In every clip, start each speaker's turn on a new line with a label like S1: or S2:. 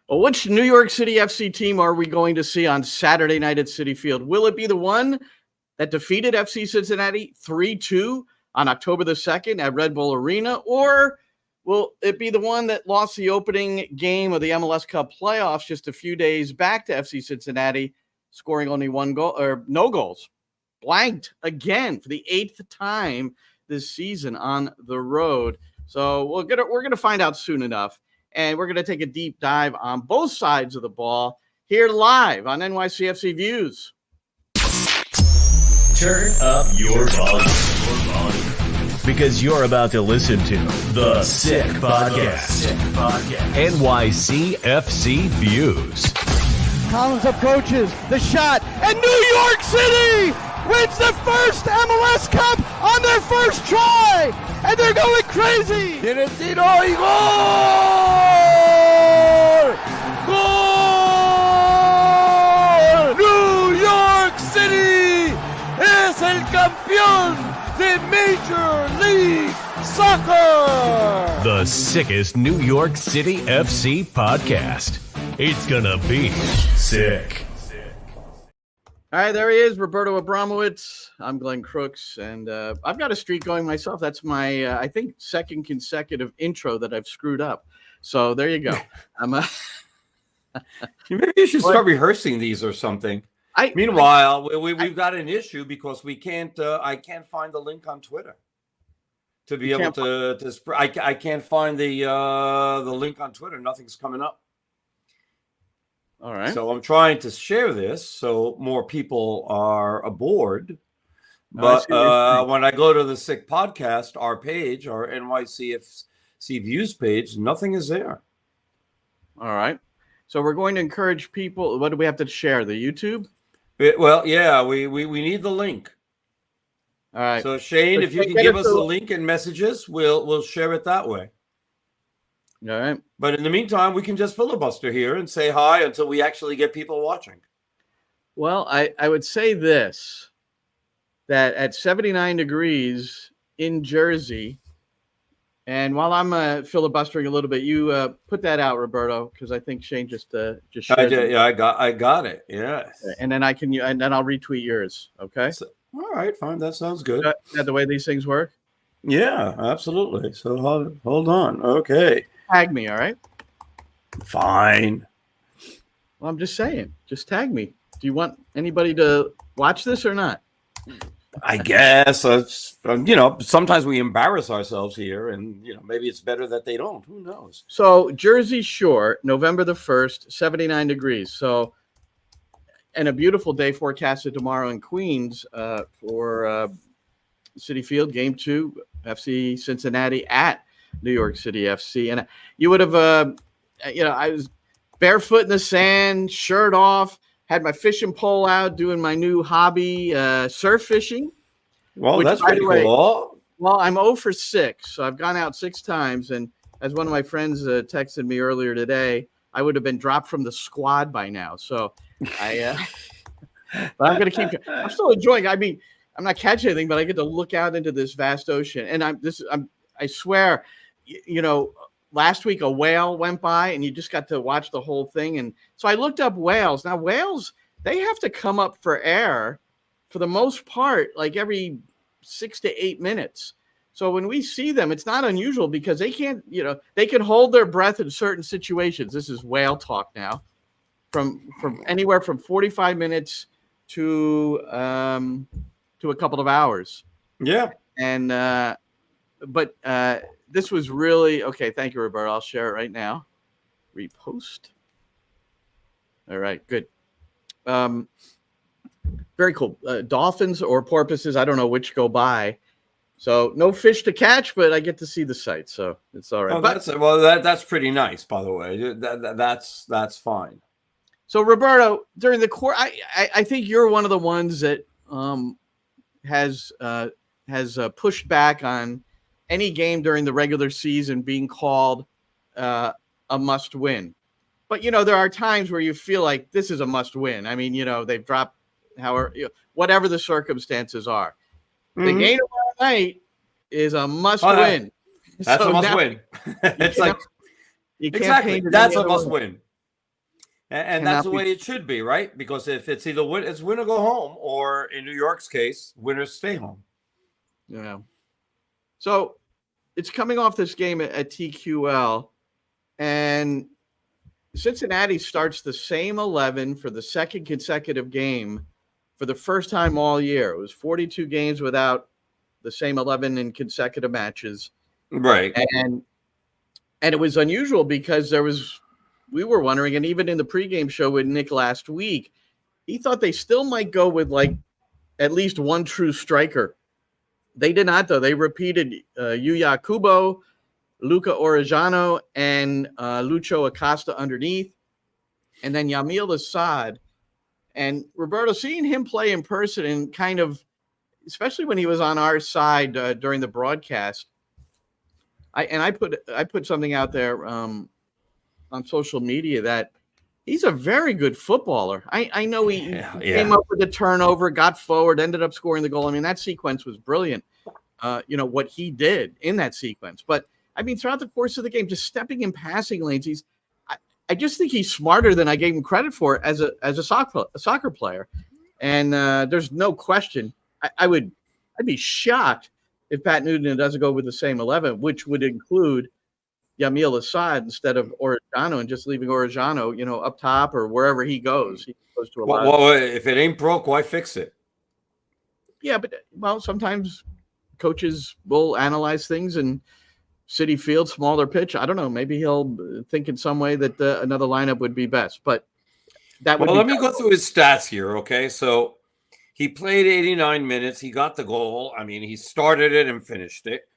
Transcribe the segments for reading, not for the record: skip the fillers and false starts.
S1: Well, which New York City FC team are we going to see on Saturday night at Citi Field? Will it be the one that defeated FC Cincinnati 3-2 on October the 2nd at Red Bull Arena, or will it be the one that lost the opening game of the MLS Cup Playoffs just a few days back to FC Cincinnati, scoring only one goal or no goals, blanked again for the 8th time this season on the road? So we're gonna find out soon enough, and we're gonna take a deep dive on both sides of the ball here live on NYCFC Views.
S2: Turn up your volume. Because you're about to listen to The Sick Podcast. NYCFC Views.
S3: Collins approaches the shot, and New York City wins the first MLS Cup on their first try, and they're going crazy. Tiene el tiro y gol! Gol! New York City es el campeón de Major League Soccer!
S2: The sickest New York City FC podcast. It's gonna be sick.
S1: All right, there he is, Roberto Abramowitz. I'm Glenn Crooks, and I've got a streak going myself. That's my, I think, second consecutive intro that I've screwed up. So there you go.
S4: Maybe you should start rehearsing these or something. Meanwhile, we've got an issue because we can't. I can't find the link on Twitter to be able to. I can't find the link on Twitter. Nothing's coming up.
S1: All right.
S4: So I'm trying to share this so more people are aboard. But when I go to the Sick Podcast, our page, our NYCFC Views page, nothing is there.
S1: All right. So we're going to encourage people. What do we have to share? The YouTube?
S4: We need the link.
S1: All right.
S4: So Shane, if you can give us the link and messages, we'll share it that way.
S1: All right.
S4: But in the meantime, we can just filibuster here and say hi until we actually get people watching.
S1: Well, I would say this, that at 79 degrees in Jersey, and while I'm filibustering a little bit, you put that out, Roberto, because I think Shane just shared
S4: I did. Yeah, I got it. Yes.
S1: And then I'll retweet yours. Okay.
S4: So, all right, fine. That sounds good.
S1: Is that the way these things work?
S4: Yeah, absolutely. So hold on. Okay.
S1: Tag me, all right?
S4: Fine.
S1: Well, I'm just saying. Just tag me. Do you want anybody to watch this or not?
S4: I guess. Sometimes we embarrass ourselves here, and, maybe it's better that they don't. Who knows?
S1: So, Jersey Shore, November the 1st, 79 degrees. So, and a beautiful day forecasted tomorrow in Queens for Citi Field, Game 2, FC Cincinnati at New York City FC. And you would have, I was barefoot in the sand, shirt off, had my fishing pole out, doing my new hobby, surf fishing.
S4: Well, that's pretty cool.
S1: Well, I'm 0 for 6, so I've gone out 6 times. And as one of my friends texted me earlier today, I would have been dropped from the squad by now. So but I'm going to keep. I'm still enjoying. I mean, I'm not catching anything, but I get to look out into this vast ocean, and I swear, last week a whale went by and you just got to watch the whole thing. And so I looked up whales. Now, whales, they have to come up for air for the most part, like every 6 to 8 minutes. So when we see them, it's not unusual because they can't, they can hold their breath in certain situations. This is whale talk now, from anywhere from 45 minutes to a couple of hours.
S4: Yeah.
S1: And, but this was really okay. Thank you, Roberto. I'll share it right now. Repost. All right, good. Very cool. Dolphins or porpoises, I don't know which go by. So no fish to catch, but I get to see the sight, so it's all right.
S4: Oh, that's pretty nice, by the way. That's fine.
S1: So Roberto, during the course, I think you're one of the ones that has pushed back on any game during the regular season being called a must win. But, there are times where you feel like this is a must win. I mean, they've dropped whatever the circumstances are. Mm-hmm. The game tomorrow night is a must win.
S4: That's a must win. It's like, exactly. That's a must win. And that's the way it should be, right? Because if it's either it's win or go home, or in New York's case, winners stay home.
S1: Yeah. So it's coming off this game at TQL, and Cincinnati starts the same 11 for the second consecutive game for the first time all year. It was 42 games without the same 11 in consecutive matches.
S4: Right.
S1: And it was unusual because we were wondering, and even in the pregame show with Nick last week, he thought they still might go with like at least one true striker. They did not, though. They repeated Yuya Kubo, Luca Orejano, and Lucho Acosta underneath, and then Yamil Assad. And Roberto, seeing him play in person and kind of, especially when he was on our side during the broadcast, I put something out there on social media that he's a very good footballer. I know he came up with a turnover, got forward, ended up scoring the goal. I mean, that sequence was brilliant. What he did in that sequence. But I mean, throughout the course of the game, just stepping in passing lanes, I just think he's smarter than I gave him credit for as a soccer player. And there's no question. I'd be shocked if Pat Noonan doesn't go with the same 11, which would include Yamil Assad instead of Orejano, and just leaving Orejano, up top or wherever he goes. He goes to a lot.
S4: Well, if it ain't broke, why fix it?
S1: Yeah, but sometimes coaches will analyze things and City Field, smaller pitch. I don't know. Maybe he'll think in some way that another lineup would be best. But that would.
S4: Well, let me go through his stats here. Okay, so he played 89 minutes. He got the goal. I mean, he started it and finished it.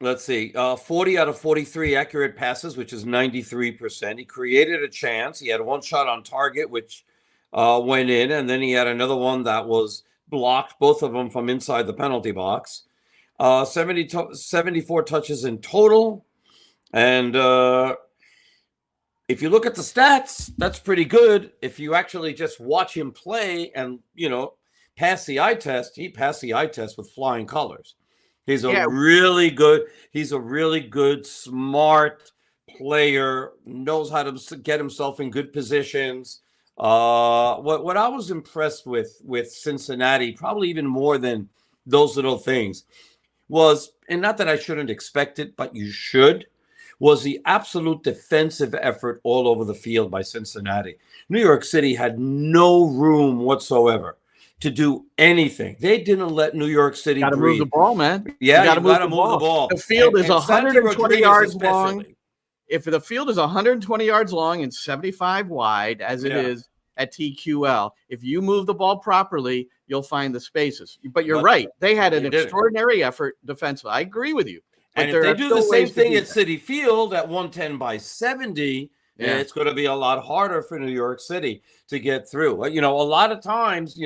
S4: Let's see, 40 out of 43 accurate passes, which is 93%. He created a chance. He had one shot on target, which went in, and then he had another one that was blocked, both of them from inside the penalty box. 74 touches in total. And if you look at the stats, that's pretty good. If you actually just watch him play and, pass the eye test, he passed the eye test with flying colors. He's a really good, smart player, knows how to get himself in good positions. What I was impressed with Cincinnati, probably even more than those little things, was, and not that I shouldn't expect it, but you should, was the absolute defensive effort all over the field by Cincinnati. New York City had no room whatsoever to do anything. They didn't let New York City breathe.
S1: Got to move the ball, man.
S4: Yeah, you got to move the ball.
S1: The field is 120 yards long. If the field is 120 yards long and 75 wide, as it is at TQL, if you move the ball properly, you'll find the spaces. But you're right. They had an extraordinary effort defensively. I agree with you.
S4: And if they do the same thing at City Field at 110/70, it's going to be a lot harder for New York City to get through. A lot of times,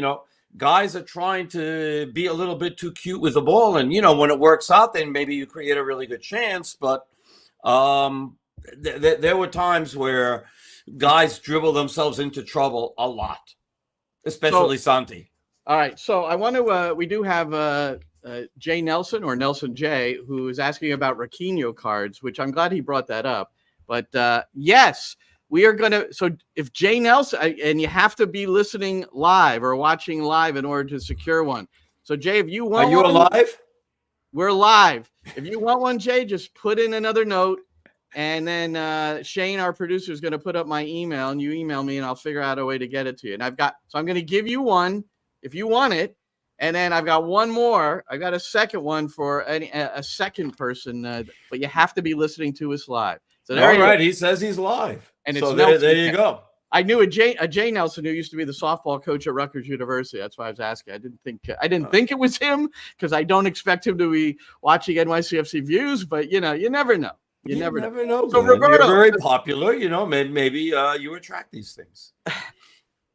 S4: guys are trying to be a little bit too cute with the ball. And, when it works out, then maybe you create a really good chance. But there were times where guys dribble themselves into trouble a lot, especially Santi.
S1: All right. So I want to, we do have Jay Nelson, or Nelson J, who is asking about Raquinho cards, which I'm glad he brought that up. But yes, we are going to. So if Jay Nelson, and you have to be listening live or watching live in order to secure one. So Jay, if you want,
S4: are you alive?
S1: We're live. If you want one, Jay, just put in another note, and then Shane, our producer, is going to put up my email, and you email me, and I'll figure out a way to get it to you. And I'm going to give you one if you want it, and then I've got one more. I got a second one for a second person, but you have to be listening to us live. So
S4: all right, he says he's live.
S1: And
S4: so there you go.
S1: I knew a Jay Nelson who used to be the softball coach at Rutgers University. That's why I was asking. I didn't think it was him, because I don't expect him to be watching NYCFC Views. But you never know. You never know.
S4: So Roberto, you're very popular. Maybe you attract these things.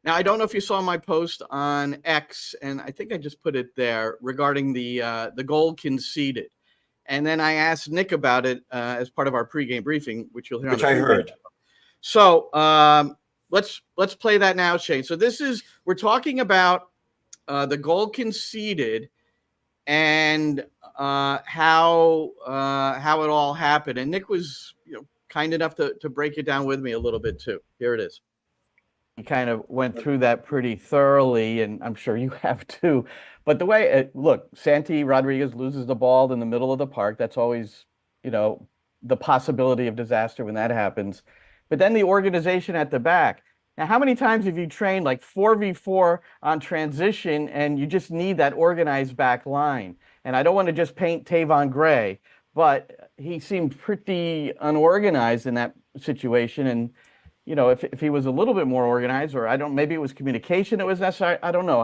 S1: Now, I don't know if you saw my post on X, and I think I just put it there, regarding the goal conceded. And then I asked Nick about it as part of our pregame briefing, which you'll hear.
S4: Which I heard.
S1: So let's play that now, Shane. So we're talking about the goal conceded and how it all happened. And Nick was kind enough to break it down with me a little bit too. Here it is.
S3: You kind of went through that pretty thoroughly, and I'm sure you have too. But the way, look, Santi Rodriguez loses the ball in the middle of the park. That's always, the possibility of disaster when that happens. But then the organization at the back. Now, how many times have you trained like 4v4 on transition and you just need that organized back line? And I don't want to just paint Tavon Gray, but he seemed pretty unorganized in that situation. And, if he was a little bit more organized, or maybe it was communication that was necessary. I don't know.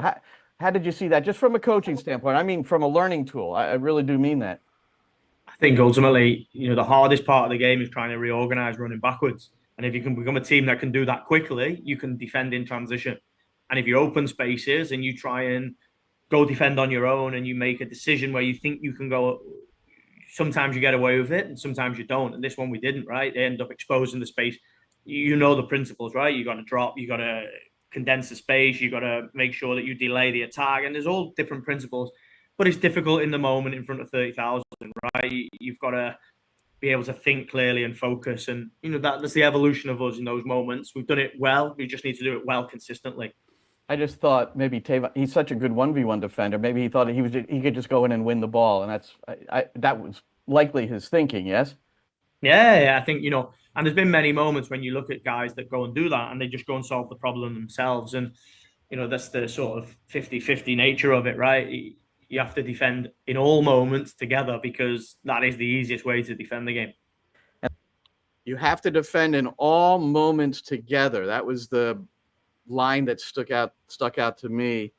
S3: How did you see that just from a coaching standpoint? I mean, from a learning tool. I really do mean that.
S5: I think ultimately, the hardest part of the game is trying to reorganize running backwards. And if you can become a team that can do that quickly, you can defend in transition. And if you open spaces and you try and go defend on your own and you make a decision where you think you can go, sometimes you get away with it and sometimes you don't. And this one we didn't, right? They end up exposing the space. The principles, right? You got to drop, you got to condense the space, you got to make sure that you delay the attack. And there's all different principles. But it's difficult in the moment in front of 30,000, right? You've got to be able to think clearly and focus. And, that's the evolution of us in those moments. We've done it well. We just need to do it well consistently.
S3: I just thought maybe Tavon, he's such a good 1v1 defender. Maybe he thought he could just go in and win the ball. And that was likely his thinking, yes?
S5: Yeah, I think, and there's been many moments when you look at guys that go and do that and they just go and solve the problem themselves. And, that's the sort of 50-50 nature of it, right? You have to defend in all moments together because that is the easiest way to defend the game.
S1: You have to defend in all moments together. That was the line that stuck out to me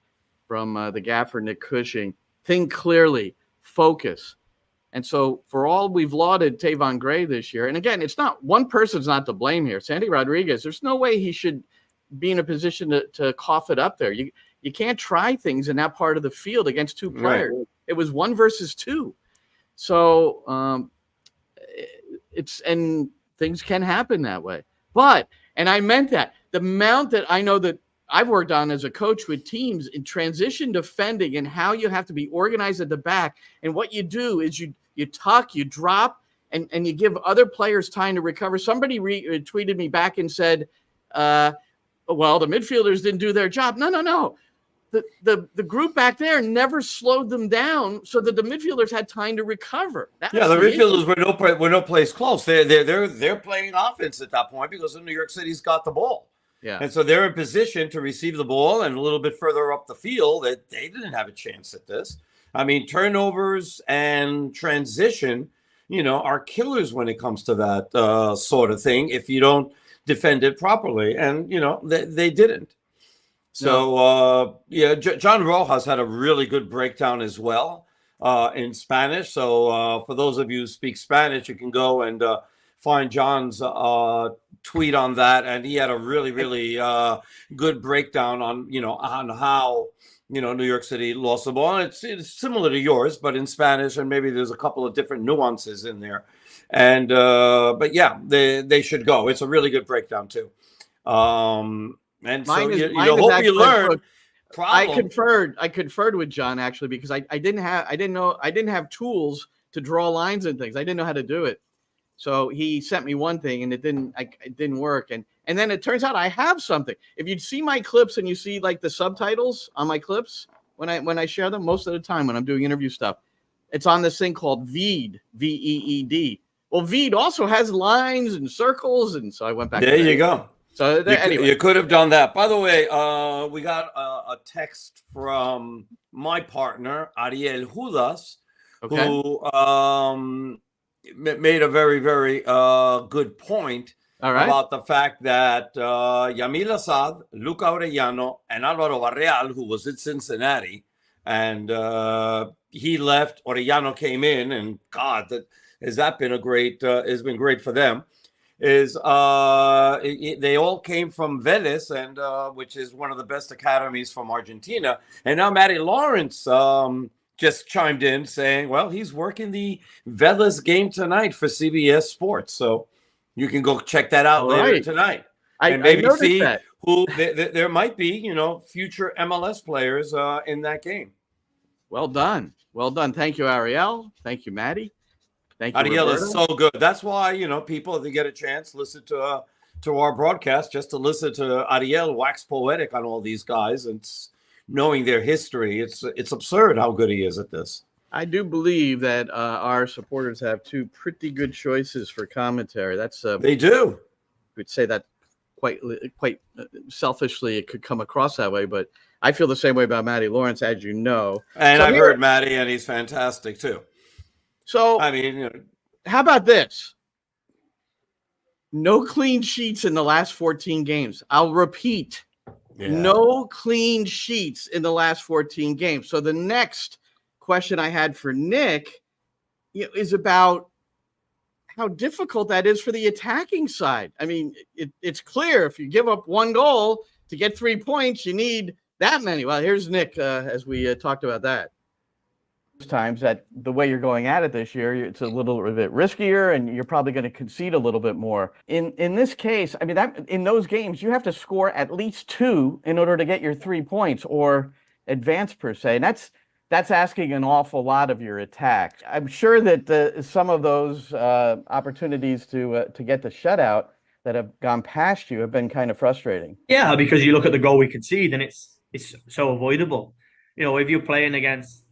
S1: from the gaffer, Nick Cushing. Think clearly, focus. And so for all we've lauded Tavon Gray this year, and again, it's not one person's not to blame here. Santi Rodriguez, there's no way he should be in a position to cough it up there. You can't try things in that part of the field against two players. Right. It was 1 versus 2. So and things can happen that way. But, and I meant that, the amount that I know that I've worked on as a coach with teams in transition defending and how you have to be organized at the back. And what you do is you tuck, you drop, and you give other players time to recover. Somebody tweeted me back and said, well, the midfielders didn't do their job. No. The group back there never slowed them down so that the midfielders had time to recover.
S4: The midfielders were no place close. They're playing offense at that point because New York City's got the ball.
S1: Yeah.
S4: And so they're in position to receive the ball, and a little bit further up the field that they didn't have a chance at this. I mean, turnovers and transition, are killers when it comes to that sort of thing if you don't defend it properly. And, they didn't. So, John Rojas had a really good breakdown as well in Spanish. So for those of you who speak Spanish, you can go and find John's tweet on that. And he had a really, really good breakdown on, on how, New York City lost the ball. And it's similar to yours, but in Spanish, and maybe there's a couple of different nuances in there. And but yeah, they should go. It's a really good breakdown too. And so hope you learn.
S1: I conferred with John actually because I didn't have tools to draw lines and things. I didn't know how to do it. So he sent me one thing and it didn't work. And then it turns out I have something. If you see my clips and you see like the subtitles on my clips when I share them, most of the time when I'm doing interview stuff, it's on this thing called VEED, VEED. Well, VEED also has lines and circles, and so I went back.
S4: There you go.
S1: So anyway,
S4: you could have done that. By the way, we got a text from my partner Ariel Judas, who made a very, very good point about the fact that Yamil Assad, Luca Orellano, and Alvaro Barreal, who was at Cincinnati, and he left. Orellano came in, and God, has been great for them. They all came from Vélez, and which is one of the best academies from Argentina. And now Matty Lawrence just chimed in saying, well, he's working the Vélez game tonight for CBS Sports. So you can go check that out later tonight. And maybe see who there might be, future MLS players in that game.
S1: Well done. Thank you, Ariel. Thank you, Maddie. Thank you,
S4: Ariel
S1: Roberto.
S4: is so good. That's why, people, if they get a chance, listen to our broadcast, just to listen to Ariel wax poetic on all these guys and knowing their history. It's absurd how good he is at this.
S1: I do believe that our supporters have two pretty good choices for commentary. That's
S4: they do.
S1: We'd say that quite selfishly. It could come across that way, but I feel the same way about Matty Lawrence, as you know.
S4: And I've heard Matty, and he's fantastic too.
S1: So
S4: I mean,
S1: how about this? No clean sheets in the last 14 games. I'll repeat. Yeah. No clean sheets in the last 14 games. So the next question I had for Nick is about how difficult that is for the attacking side. I mean, it's clear if you give up one goal to get 3 points, you need that many. Well, here's Nick as we talked about that.
S3: Times that the way you're going at it this year, it's a little bit riskier, and you're probably going to concede a little bit more. In this case, I mean, in those games, you have to score at least 2 in order to get your 3 points or advance per se, and that's asking an awful lot of your attack. I'm sure that some of those opportunities to get the shutout that have gone past you have been kind of frustrating.
S5: Yeah, because you look at the goal we concede, and it's so avoidable. If you're playing against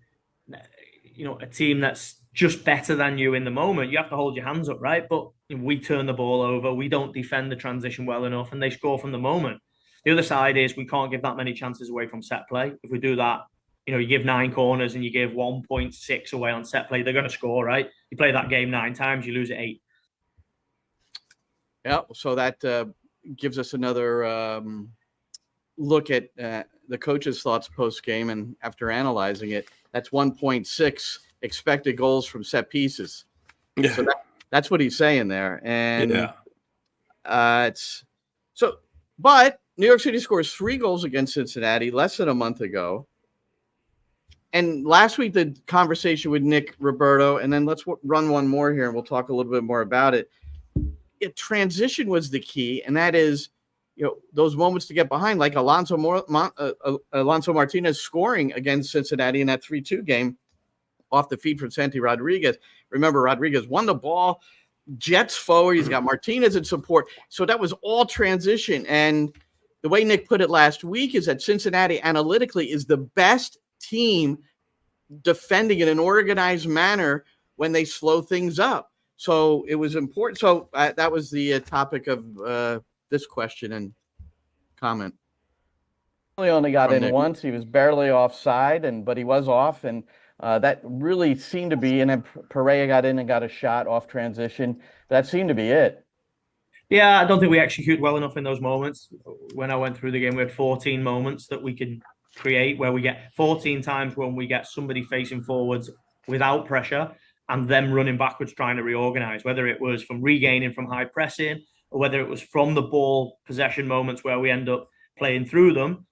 S5: a team that's just better than you in the moment, you have to hold your hands up, right? But we turn the ball over, we don't defend the transition well enough, and they score from the moment. The other side is we can't give that many chances away from set play. If we do that, you give 9 corners and you give 1.6 away on set play, they're going to score, right? You play that game 9 times, you lose it 8.
S1: Yeah, so that gives us another look at the coach's thoughts post-game, and after analyzing it, that's 1.6 expected goals from set pieces. Yeah. So that's what he's saying there. And but New York City scores 3 goals against Cincinnati less than a month ago. And last week, the conversation with Nick, Roberto, and then let's run one more here, and we'll talk a little bit more about it. Transition was the key, and that is, those moments to get behind, like Alonso Martinez scoring against Cincinnati in that 3-2 game off the feed from Santi Rodriguez. Remember, Rodriguez won the ball, jets forward. He's got Martinez in support. So that was all transition. And the way Nick put it last week is that Cincinnati analytically is the best team defending in an organized manner when they slow things up. So it was important. So that was the topic of this question and comment.
S3: He only got in once. He was barely offside, but he was off, and that really seemed to be. And then Pereira got in and got a shot off transition. That seemed to be it.
S5: Yeah, I don't think we execute well enough in those moments. When I went through the game, we had 14 moments that we could create, where we get 14 times when we get somebody facing forwards without pressure and them running backwards trying to reorganize, whether it was from regaining from high pressing, or whether it was from the ball possession moments where we end up playing through them.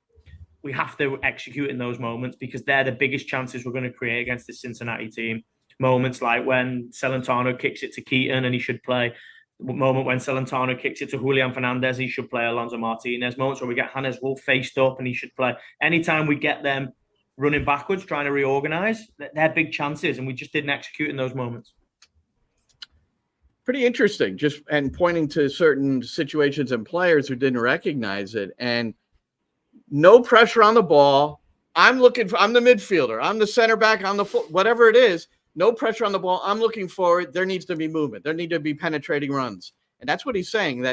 S5: We have to execute in those moments because they're the biggest chances we're going to create against this Cincinnati team. Moments like when Celentano kicks it to Keaton and he should play. Moment when Celentano kicks it to Julian Fernandez, he should play Alonso Martinez. Moments where we get Hannes Wolf faced up and he should play. Anytime we get them running backwards, trying to reorganize, they're big chances, and we just didn't execute in those moments.
S1: Pretty interesting, and pointing to certain situations and players who didn't recognize it, and no pressure on the ball. I'm the midfielder. I'm the center back. I'm whatever it is. No pressure on the ball. I'm looking forward. There needs to be movement. There need to be penetrating runs, and that's what he's saying.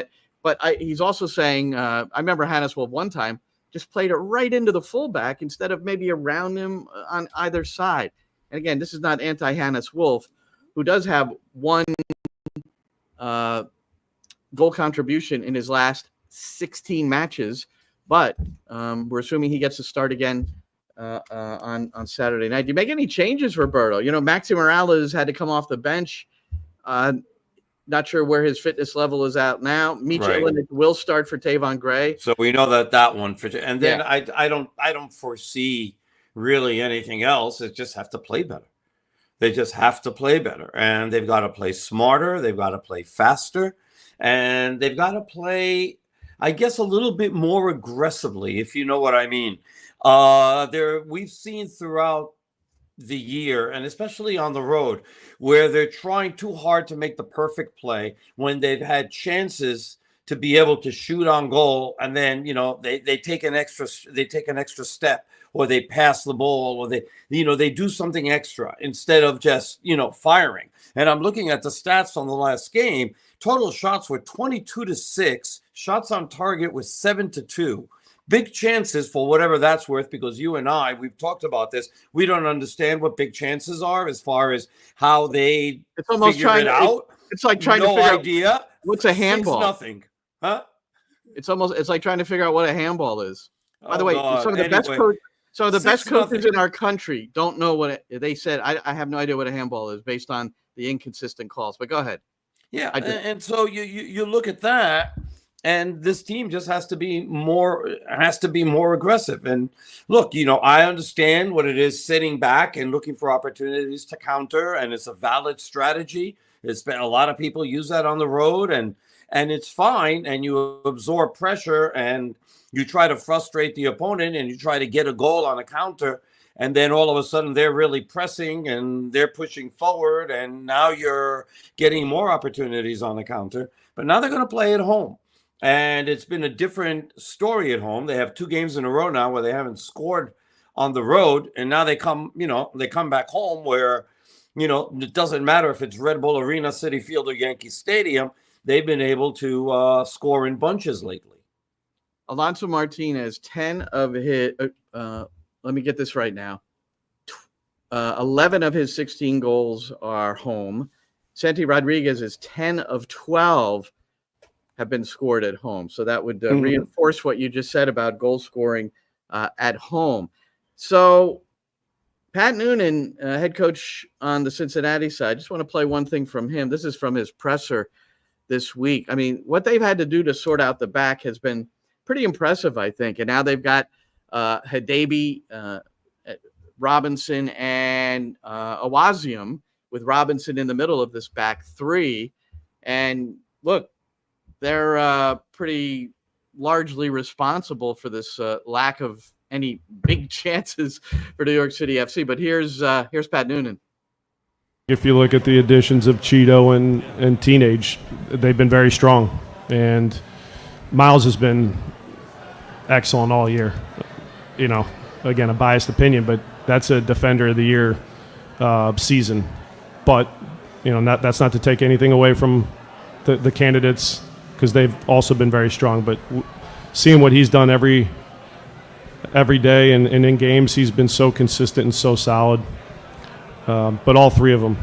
S1: He's also saying. I remember Hannes Wolf one time just played it right into the fullback instead of maybe around him on either side. And again, this is not anti-Hannes Wolf, who does have one goal contribution in his last 16 matches, but we're assuming he gets to start again on Saturday night. Do you make any changes, Roberto? Maxi Morales had to come off the bench. Not sure where his fitness level is at now. Michel will start for Tavon Gray.
S4: So we know that one for, and then yeah. I don't foresee really anything else. They just have to play better. They just have to play better, and they've got to play smarter. They've got to play faster, and they've got to play, I guess, a little bit more aggressively, if you know what I mean. We've seen throughout the year, and especially on the road, where they're trying too hard to make the perfect play when they've had chances to be able to shoot on goal, and then they take an extra step, or they pass the ball, or they do something extra instead of just firing. And I'm looking at the stats on the last game. Total shots were 22-6. Shots on target was 7-2. Big chances, for whatever that's worth, because you and I, we've talked about this. We don't understand what big chances are as far as how they figure it out.
S1: It's like trying to figure
S4: out
S1: what's a handball.
S4: 6-0, huh?
S1: It's like trying to figure out what a handball is. By the way,
S4: God.
S1: some of the best coaches in our country don't know what they said. I have no idea what a handball is based on the inconsistent calls. But go ahead.
S4: Yeah, and so you look at that. And this team just has to be more aggressive. And look, I understand what it is sitting back and looking for opportunities to counter, and it's a valid strategy. It's been a lot of people use that on the road, and it's fine. And you absorb pressure, and you try to frustrate the opponent, and you try to get a goal on a counter, and then all of a sudden they're really pressing and they're pushing forward, and now you're getting more opportunities on the counter. But now they're going to play at home. And it's been a different story at home. They have 2 games in a row now where they haven't scored on the road. And now they come back home where, it doesn't matter if it's Red Bull Arena, Citi Field, or Yankee Stadium. They've been able to score in bunches lately.
S1: Alonso Martinez, 10 of his, let me get this right now. 11 of his 16 goals are home. Santi Rodriguez is 10 of 12 have been scored at home. So that would reinforce what you just said about goal scoring at home. So Pat Noonan, head coach on the Cincinnati side, just want to play one thing from him. This is from his presser this week. I mean, what they've had to do to sort out the back has been pretty impressive, I think. And now they've got Hadebe, Robinson, and Awazium, with Robinson in the middle of this back three. And look, they're pretty largely responsible for this lack of any big chances for New York City FC. But here's Pat Noonan.
S6: If you look at the additions of Cheeto and Teenage, they've been very strong. And Miles has been excellent all year. Again, a biased opinion, but that's a Defender of the Year season. But, that's not to take anything away from the candidates, because they've also been very strong. But seeing what he's done every day and in games, he's been so consistent and so solid. But all three of them,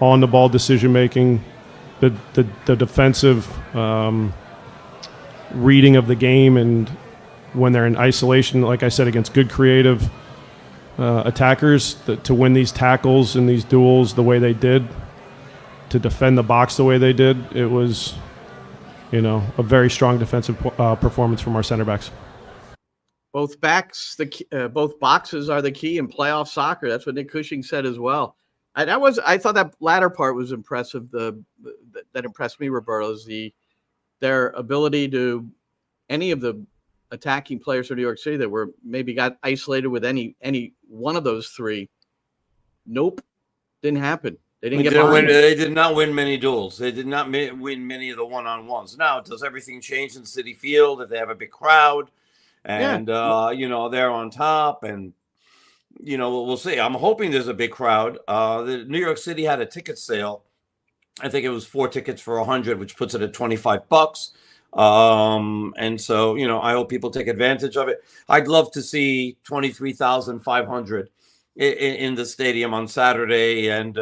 S6: on the ball decision making, the defensive reading of the game, and when they're in isolation, like I said, against good creative attackers, to win these tackles and these duels the way they did, to defend the box the way they did, it was, a very strong defensive performance from our center backs.
S1: Both both boxes are the key in playoff soccer. That's what Nick Cushing said as well. I thought that latter part was impressive. That impressed me, Roberto, is their ability to, any of the attacking players for New York City that were maybe got isolated with any one of those three. Nope, didn't happen. They
S4: did not win many duels. They did not win many of the one-on-ones. Now, does everything change in Citi Field if they have a big crowd and they're on top, and we'll see. I'm hoping there's a big crowd. The New York City had a ticket sale. I think it was 4 tickets for $100, which puts it at $25. And so, I hope people take advantage of it. I'd love to see 23,500 in the stadium on Saturday, and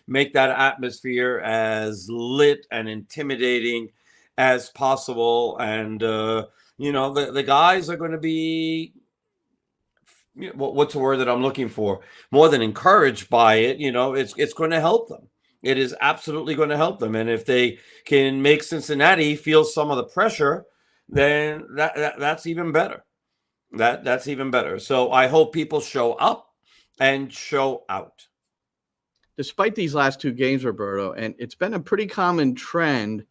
S4: make that atmosphere as lit and intimidating as possible. And, the guys are going to be, what's the word that I'm looking for? More than encouraged by it. It's going to help them. It is absolutely going to help them. And if they can make Cincinnati feel some of the pressure, then that's even better. That's even better. So I hope people show up and show out.
S1: Despite these last 2 games, Roberto, and it's been a pretty common trend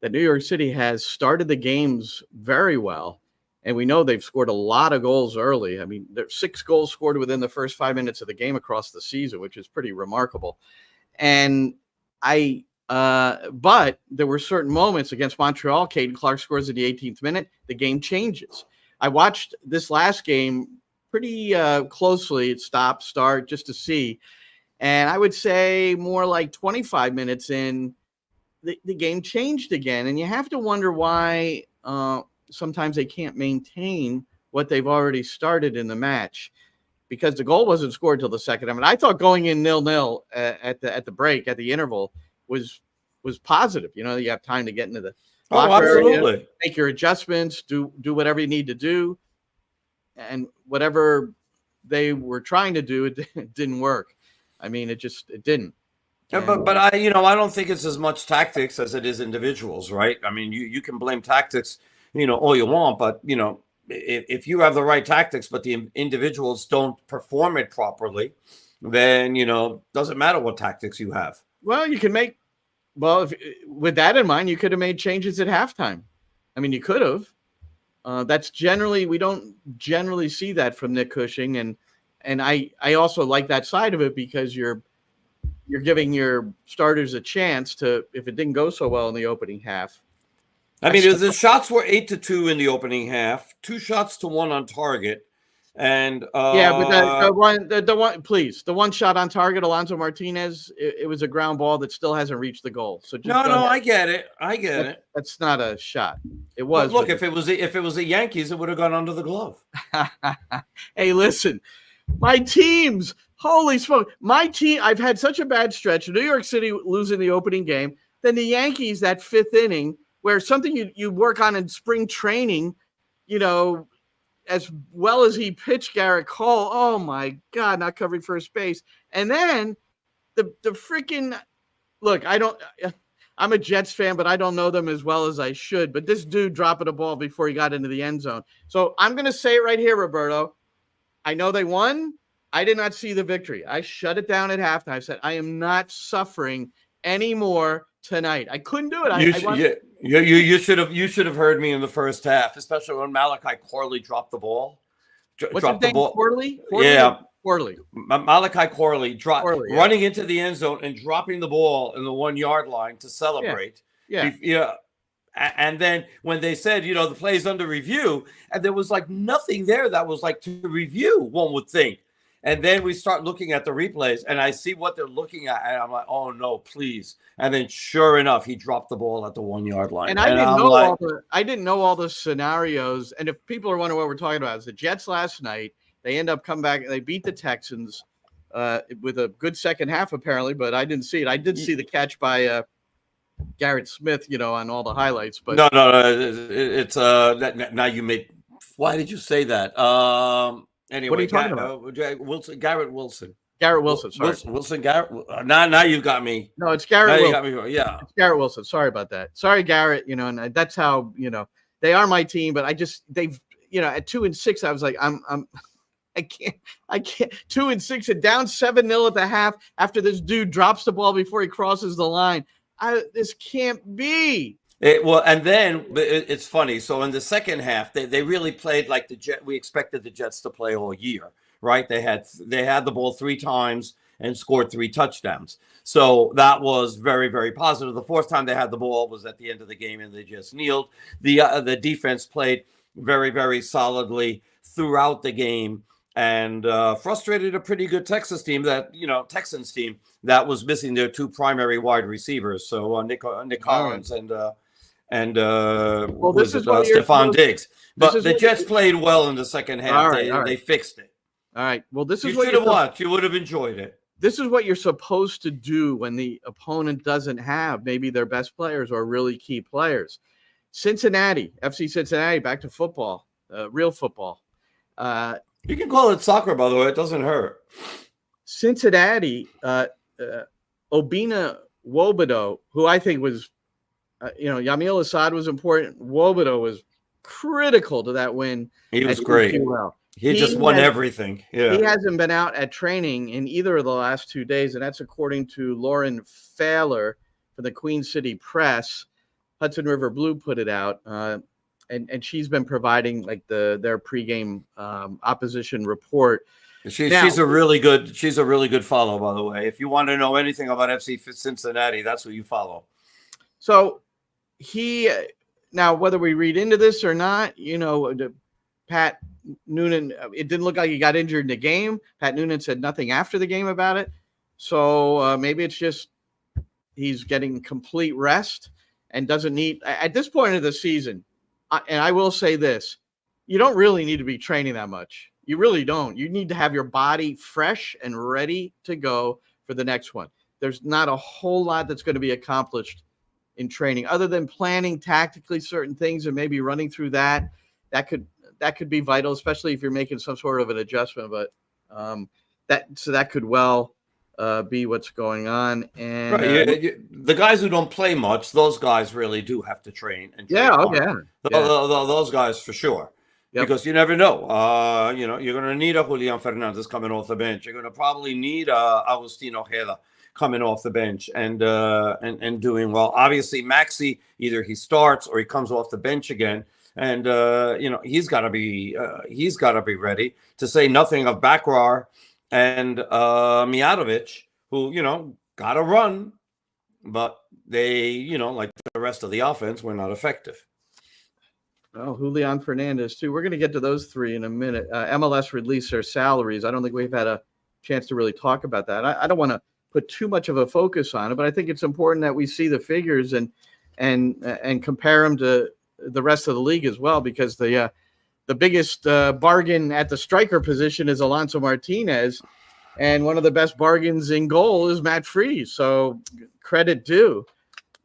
S1: that New York City has started the games very well And we know they've scored a lot of goals early. I mean, there's 6 goals scored within the first 5 minutes of the game across the season, which is pretty remarkable. And but there were certain moments against Montreal. Caden Clark scores at the 18th minute. The game changes. I watched this last game pretty closely. It stop, start, just to see. And I would say more like 25 minutes in, the game changed again. And you have to wonder why sometimes they can't maintain what they've already started in the match, because the goal wasn't scored till the second. I mean, I thought going in 0-0 at the break, at the interval, was positive. You know, you have time to get into the locker area, make your adjustments, do whatever you need to do, and whatever they were trying to do, it didn't work. I mean, it didn't.
S4: Yeah, but I don't think it's as much tactics as it is individuals, right? I mean, you can blame tactics, all you want, but if you have the right tactics, but the individuals don't perform it properly, then doesn't matter what tactics you have.
S1: Well, you can make. Well, with that in mind, you could have made changes at halftime. I mean, you could have. That's generally, we don't generally see that from Nick Cushing, and I also like that side of it, because you're giving your starters a chance to, if it didn't go so well in the opening half.
S4: I mean, the shots were 8-2 in the opening half, 2 shots to 1 on target. And
S1: but the one shot on target, Alonso Martinez, it was a ground ball that still hasn't reached the goal. So just
S4: I get it.
S1: That's not a shot. It was.
S4: Look, if it was the Yankees, it would have gone under the glove.
S1: Hey, listen, my teams. Holy smoke! My team. I've had such a bad stretch. New York City losing the opening game, then the Yankees that 5th inning, where something you work on in spring training, as well as he pitched Garrett Cole. Oh my God, not covering first base. And then the freaking look, I'm a Jets fan, but I don't know them as well as I should. But this dude dropping a ball before he got into the end zone. So I'm going to say it right here, Roberto. I know they won. I did not see the victory. I shut it down at halftime. I said, I am not suffering anymore tonight. I couldn't do it.
S4: You should have heard me in the first half, especially when Malachi Corley dropped the ball.
S1: Dropped the ball. Corley?
S4: Yeah.
S1: Corley.
S4: Malachi Corley running into the end zone and dropping the ball in the 1-yard line to celebrate. Yeah. And then when they said, the play's under review, and there was like nothing there that was like to review, one would think. And then we start looking at the replays, and I see what they're looking at, and I'm like, "Oh no, please!" And then, sure enough, he dropped the ball at the 1-yard line.
S1: And I didn't know all the scenarios. And if people are wondering what we're talking about, it's the Jets last night. They end up coming back and they beat the Texans with a good second half, apparently. But I didn't see it. I did see the catch by Garrett Smith, on all the highlights. But
S4: no, it's now you made. Why did you say that? Anyway,
S1: what are you talking about?
S4: Garrett Wilson.
S1: Sorry.
S4: Wilson. Garrett. Now you got me.
S1: No, it's Garrett Wilson.
S4: You got me. Yeah,
S1: it's Garrett Wilson. Sorry about that. Sorry, Garrett. And that's how they are my team. But they've at 2-6, I was like, I can't 2-6 and down 7-0 at the half after this dude drops the ball before he crosses the line. This can't be.
S4: And then it's funny. So in the second half, they really played like the Jets. We expected the Jets to play all year, right? They had the ball 3 times and scored 3 touchdowns. So that was very, very positive. The 4th time they had the ball was at the end of the game, and they just kneeled. The defense played very, very solidly throughout the game, and frustrated a pretty good Texans team that that was missing their 2 primary wide receivers. So Nick Collins and Stephon Diggs. But the Jets played well in the second half. They fixed it.
S1: All right. Well, this is
S4: what you should have watched. You would have enjoyed it.
S1: This is what you're supposed to do when the opponent doesn't have maybe their best players or really key players. Cincinnati, FC Cincinnati, back to football, real football.
S4: You can call it soccer, by the way. It doesn't hurt.
S1: Cincinnati, Obina Wobodo, who I think was, Yamil Assad was important. Wobodo was critical to that win.
S4: He was great. He just won everything. Yeah.
S1: He hasn't been out at training in either of the last 2 days, and that's according to Lauren Fowler for the Queen City Press. Hudson River Blue put it out. and she's been providing like their pregame opposition report.
S4: She's a really good follow, by the way. If you want to know anything about FC Cincinnati, that's who you follow.
S1: So now whether we read into this or not, Pat Noonan, it didn't look like he got injured in the game. Pat Noonan said nothing after the game about it. So maybe it's just he's getting complete rest and doesn't need at this point of the season. And I will say this, you don't really need to be training that much. You really don't. You need to have your body fresh and ready to go for the next one. There's not a whole lot that's going to be accomplished in training other than planning tactically certain things and maybe running through that. That could be vital, especially if you're making some sort of an adjustment. But that could well be what's going on. And
S4: the guys who don't play much, those guys really do have to train. And those guys for sure. Yep. Because you never know. You're going to need a Julian Fernandez coming off the bench. You're going to probably need Agustin Ojeda coming off the bench and doing well. Obviously, Maxi, either he starts or he comes off the bench again, and he's got to be ready. To say nothing of Bakrar and Mijatovic, who got to run, but they like the rest of the offense were not effective.
S1: Oh, Julian Fernandez, too. We're going to get to those three in a minute. MLS released their salaries. I don't think we've had a chance to really talk about that. I don't want to put too much of a focus on it, but I think it's important that we see the figures and compare them to the rest of the league as well, because the biggest bargain at the striker position is Alonso Martinez, and one of the best bargains in goal is Matt Freese. So credit due.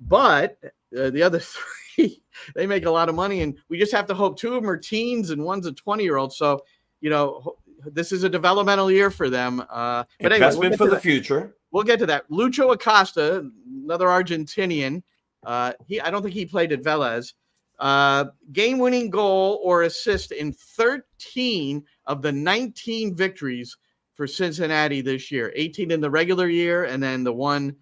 S1: But the other three, they make a lot of money, and we just have to hope two of them are teens and one's a 20-year-old. So, this is a developmental year for them. But anyway,
S4: investment for the future.
S1: We'll get to that. Lucho Acosta, another Argentinian. I don't think he played at Vélez. Game-winning goal or assist in 13 of the 19 victories for Cincinnati this year. 18 in the regular year, and then the one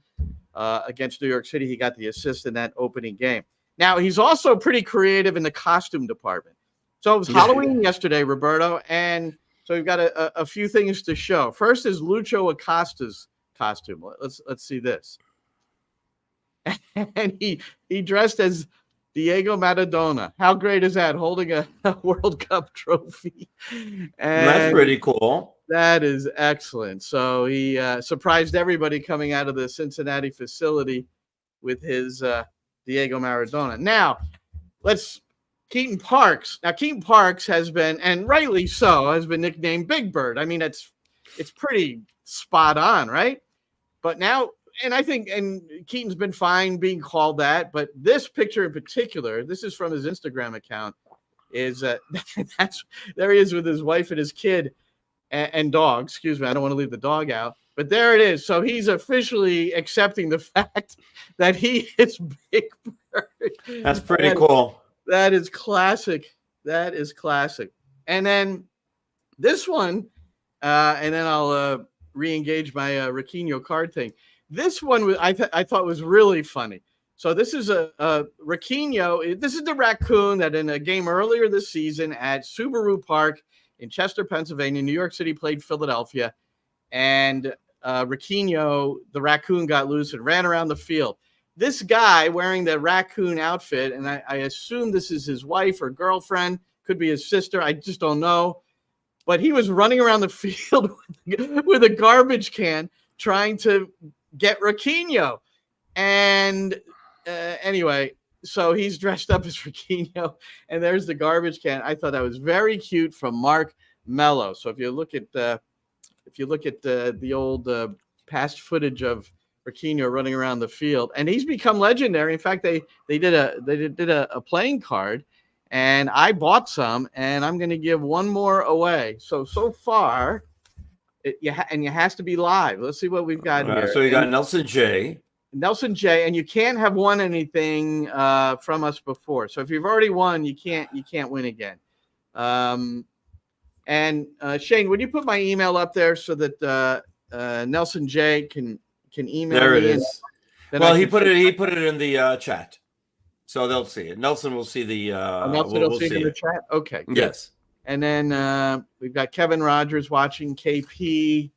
S1: against New York City, he got the assist in that opening game. Now, he's also pretty creative in the costume department. So it was Halloween yesterday, Roberto, and so we've got a few things to show. First is Lucho Acosta's costume. Let's see this. And he dressed as Diego Maradona. How great is that? Holding a World Cup trophy. And
S4: that's pretty cool.
S1: That is excellent. So he surprised everybody coming out of the Cincinnati facility with his Diego Maradona. Now, Keaton Parks. Now, Keaton Parks has been, and rightly so, has been nicknamed Big Bird. I mean, it's pretty spot on, right? But now, and I think, and Keaton's been fine being called that, but this picture in particular, this is from his Instagram account, is there he is with his wife and his kid and dog. Excuse me, I don't want to leave the dog out. But there it is. So he's officially accepting the fact that he is Big Bird.
S4: That's pretty cool.
S1: That is classic. That is classic. And then this one, and then I'll re-engage my Raquinho card thing. This one I thought was really funny. So this is a Raquinho. This is the raccoon that in a game earlier this season at Subaru Park in Chester, Pennsylvania, New York City played Philadelphia, and Raquinho, the raccoon, got loose and ran around the field. This guy wearing the raccoon outfit, and I assume this is his wife or girlfriend, could be his sister, I just don't know. But he was running around the field with a garbage can trying to get Raquinho. And anyway, so he's dressed up as Raquinho, and there's the garbage can. I thought that was very cute from Mark Mello. So if you look at the old past footage of Raquinho running around the field, and he's become legendary. In fact, they did a playing card, and I bought some, and I'm going to give one more away. So far, it has to be live. Let's see what we've got here.
S4: So you got Nelson J,
S1: and you can't have won anything from us before. So if you've already won, you can't win again. And Shane, would you put my email up there so that Nelson J can email me?
S4: There it is. Well, he put it in the chat. So they'll see it. Nelson will see the.
S1: Nelson will see it in the chat. Okay. Good.
S4: Yes.
S1: And then we've got Kevin Rogers watching KP.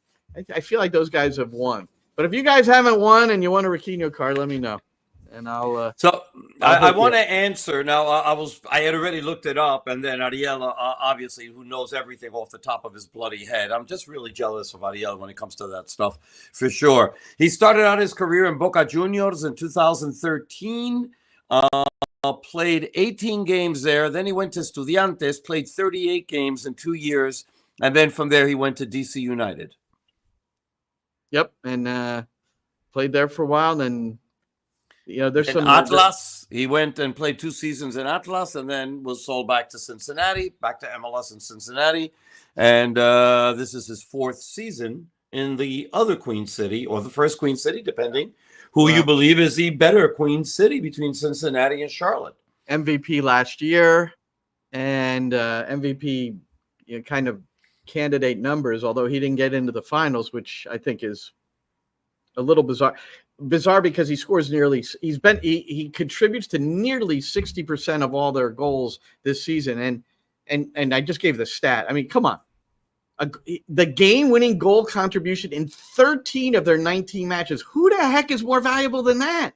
S1: I feel like those guys have won. But if you guys haven't won and you want a Raquinho card, let me know. And I'll.
S4: I want to answer now. I had already looked it up, and then Ariel, obviously, who knows everything off the top of his bloody head. I'm just really jealous of Ariel when it comes to that stuff, for sure. He started out his career in Boca Juniors in 2013. Played 18 games there. Then he went to Estudiantes, played 38 games in 2 years, and then from there he went to DC United.
S1: Yep, and played there for a while. Then, there's some
S4: Atlas. He went and played 2 seasons in Atlas, and then was sold back to Cincinnati, back to MLS in Cincinnati, and this is his 4th season in the other Queen City, or the first Queen City, depending who you believe is the better Queen City between Cincinnati and Charlotte.
S1: MVP last year, and MVP kind of candidate numbers, although he didn't get into the finals, which I think is a little bizarre. Bizarre because he scores he contributes to nearly 60% of all their goals this season. And I just gave the stat. I mean, come on. The game-winning goal contribution in 13 of their 19 matches. Who the heck is more valuable than that?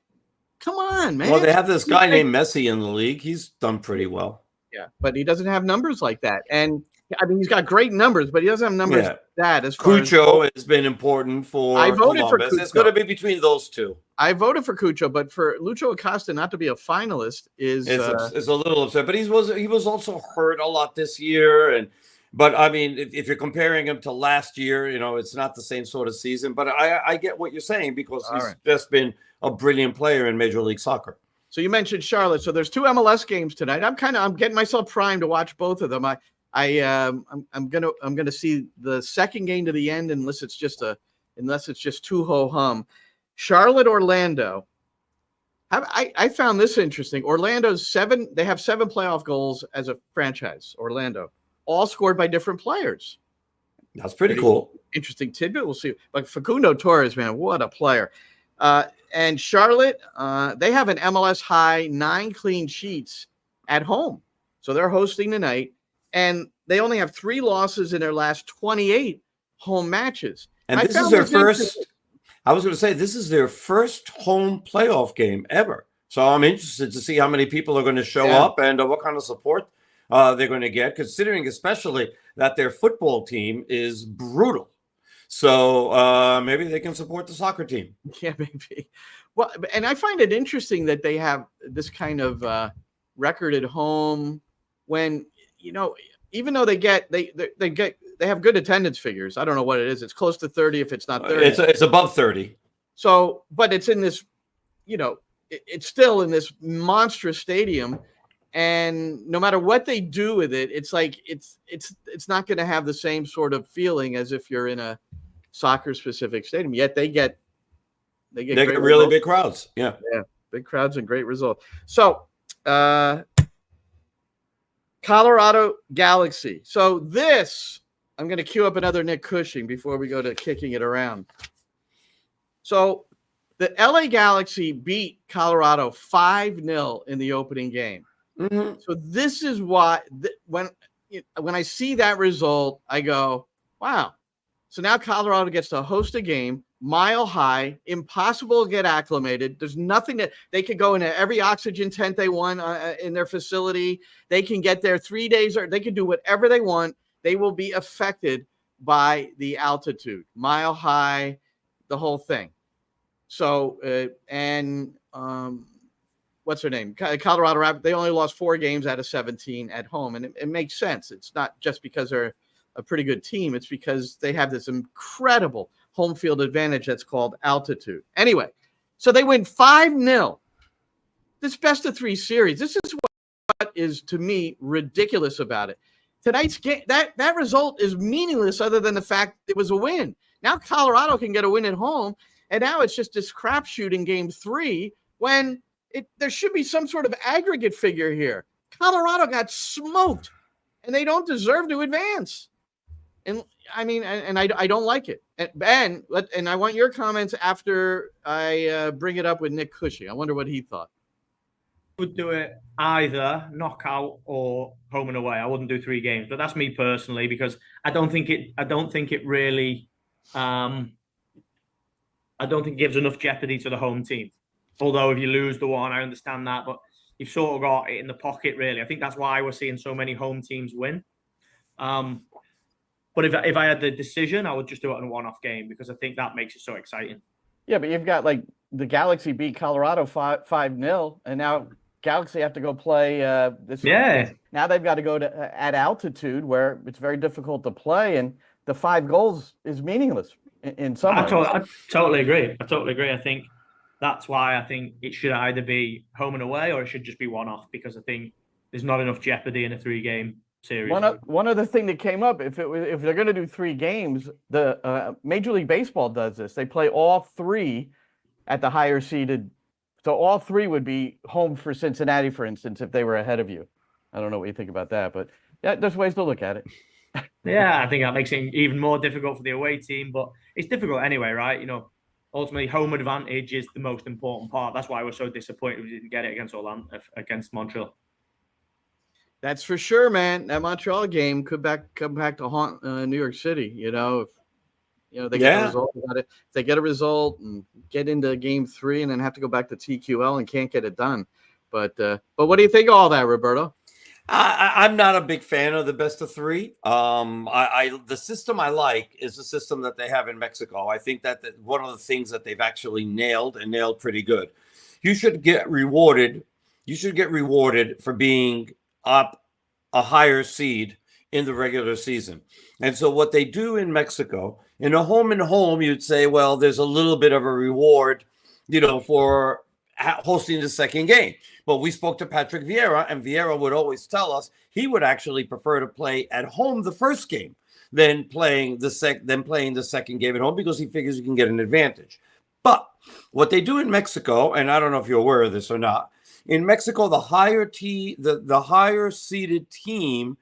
S1: Come on, man.
S4: Well, they have this guy named Messi in the league. He's done pretty well.
S1: Yeah, but he doesn't have numbers like that. And I mean, he's got great numbers, but he doesn't have numbers like that. As far
S4: Cucho has been important for
S1: I voted
S4: Columbus.
S1: for Cucho.
S4: It's going to be between those two.
S1: I voted for Cucho, but for Lucho Acosta not to be a finalist is
S4: a little upset. But he was also hurt a lot this year, but I mean, if you're comparing him to last year, it's not the same sort of season. But I get what you're saying, because he's just been a brilliant player in Major League Soccer.
S1: So you mentioned Charlotte. So there's 2 MLS games tonight. I'm getting myself primed to watch both of them. I'm gonna see the second game to the end, unless it's just too ho-hum. Charlotte, Orlando. I found this interesting. Orlando's 7. They have 7 playoff goals as a franchise. Orlando, all scored by different players.
S4: That's pretty cool.
S1: Interesting tidbit. We'll see. Like Facundo Torres, man, what a player. And Charlotte, they have an MLS high 9 clean sheets at home. So they're hosting tonight. And they only have 3 losses in their last 28 home matches.
S4: And this is their first. I was going to say, this is their first home playoff game ever. So I'm interested to see how many people are going to show up and what kind of support they're going to get, considering especially that their football team is brutal. So maybe they can support the soccer team.
S1: Yeah, maybe. Well, and I find it interesting that they have this kind of record at home when, even though they have good attendance figures. I don't know what it is. It's close to 30 if it's not 30.
S4: It's above 30.
S1: So, but it's in this, it's still in this monstrous stadium, and no matter what they do with it, it's like it's not going to have the same sort of feeling as if you're in a soccer specific stadium. Yet they get really
S4: results. Big crowds. Yeah,
S1: big crowds and great results. So, Colorado Galaxy. So this, I'm going to cue up another Nick Cushing before we go to kicking it around. So the LA Galaxy beat Colorado 5-0 in the opening game.
S4: Mm-hmm.
S1: So this is why when I see that result, I go, wow. So now Colorado gets to host a game, Mile High, impossible to get acclimated. There's nothing that they could go into every oxygen tent they want in their facility. They can get there 3 days, or they can do whatever they want. They will be affected by the altitude, Mile High, the whole thing. So, what's her name? Colorado Rapids. They only lost 4 games out of 17 at home. And it makes sense. It's not just because they're a pretty good team. It's because they have this incredible home field advantage that's called altitude. Anyway, so they win 5-0. This best of 3 series. This is what is, to me, ridiculous about it. Tonight's game, that result is meaningless other than the fact it was a win. Now Colorado can get a win at home, and now it's just this crapshoot in game 3 when there should be some sort of aggregate figure here. Colorado got smoked, and they don't deserve to advance. And I mean, and I don't like it. And I want your comments after I bring it up with Nick Cushing. I wonder what he thought.
S5: would do it either knockout or home and away. I wouldn't do 3 games, but that's me personally because I don't think it really. I don't think it gives enough jeopardy to the home team. Although if you lose the one, I understand that, but you've sort of got it in the pocket, really. I think that's why we're seeing so many home teams win. But if I had the decision, I would just do it in a one-off game because I think that makes it so exciting.
S3: Yeah, but you've got like the Galaxy beat Colorado 5-0, and now Galaxy have to go play this.
S5: Yeah.
S3: Now they've got to go to at altitude where it's very difficult to play, and the 5 goals is meaningless in some ways.
S5: I totally agree. I think that's why I think it should either be home and away or it should just be one-off because I think there's not enough jeopardy in a 3-game series.
S3: One other thing that came up, if they're going to do 3 games, the Major League Baseball does this. They play all 3 at the higher seeded. So all 3 would be home for Cincinnati, for instance, if they were ahead of you. I don't know what you think about that, but yeah, there's ways to look at it.
S5: Yeah, I think that makes it even more difficult for the away team, but it's difficult anyway, right? Ultimately, home advantage is the most important part. That's why we're so disappointed we didn't get it against Montreal.
S1: That's for sure, man. That Montreal game could come back to haunt New York City. If they get a result about it. If they get a result and get into game 3 and then have to go back to TQL and can't get it done. But what do you think of all that, Roberto?
S4: I'm not a big fan of the best of 3. The system I like is the system that they have in Mexico. I think that one of the things that they've actually nailed pretty good. You should get rewarded. You should get rewarded for being up a higher seed in the regular season. And so what they do in Mexico, in a home and home, you'd say, well, there's a little bit of a reward, for hosting the second game. But we spoke to Patrick Vieira, and Vieira would always tell us he would actually prefer to play at home the first game than playing the second game at home because he figures you can get an advantage. But what they do in Mexico, and I don't know if you're aware of this or not, in Mexico, the higher seeded team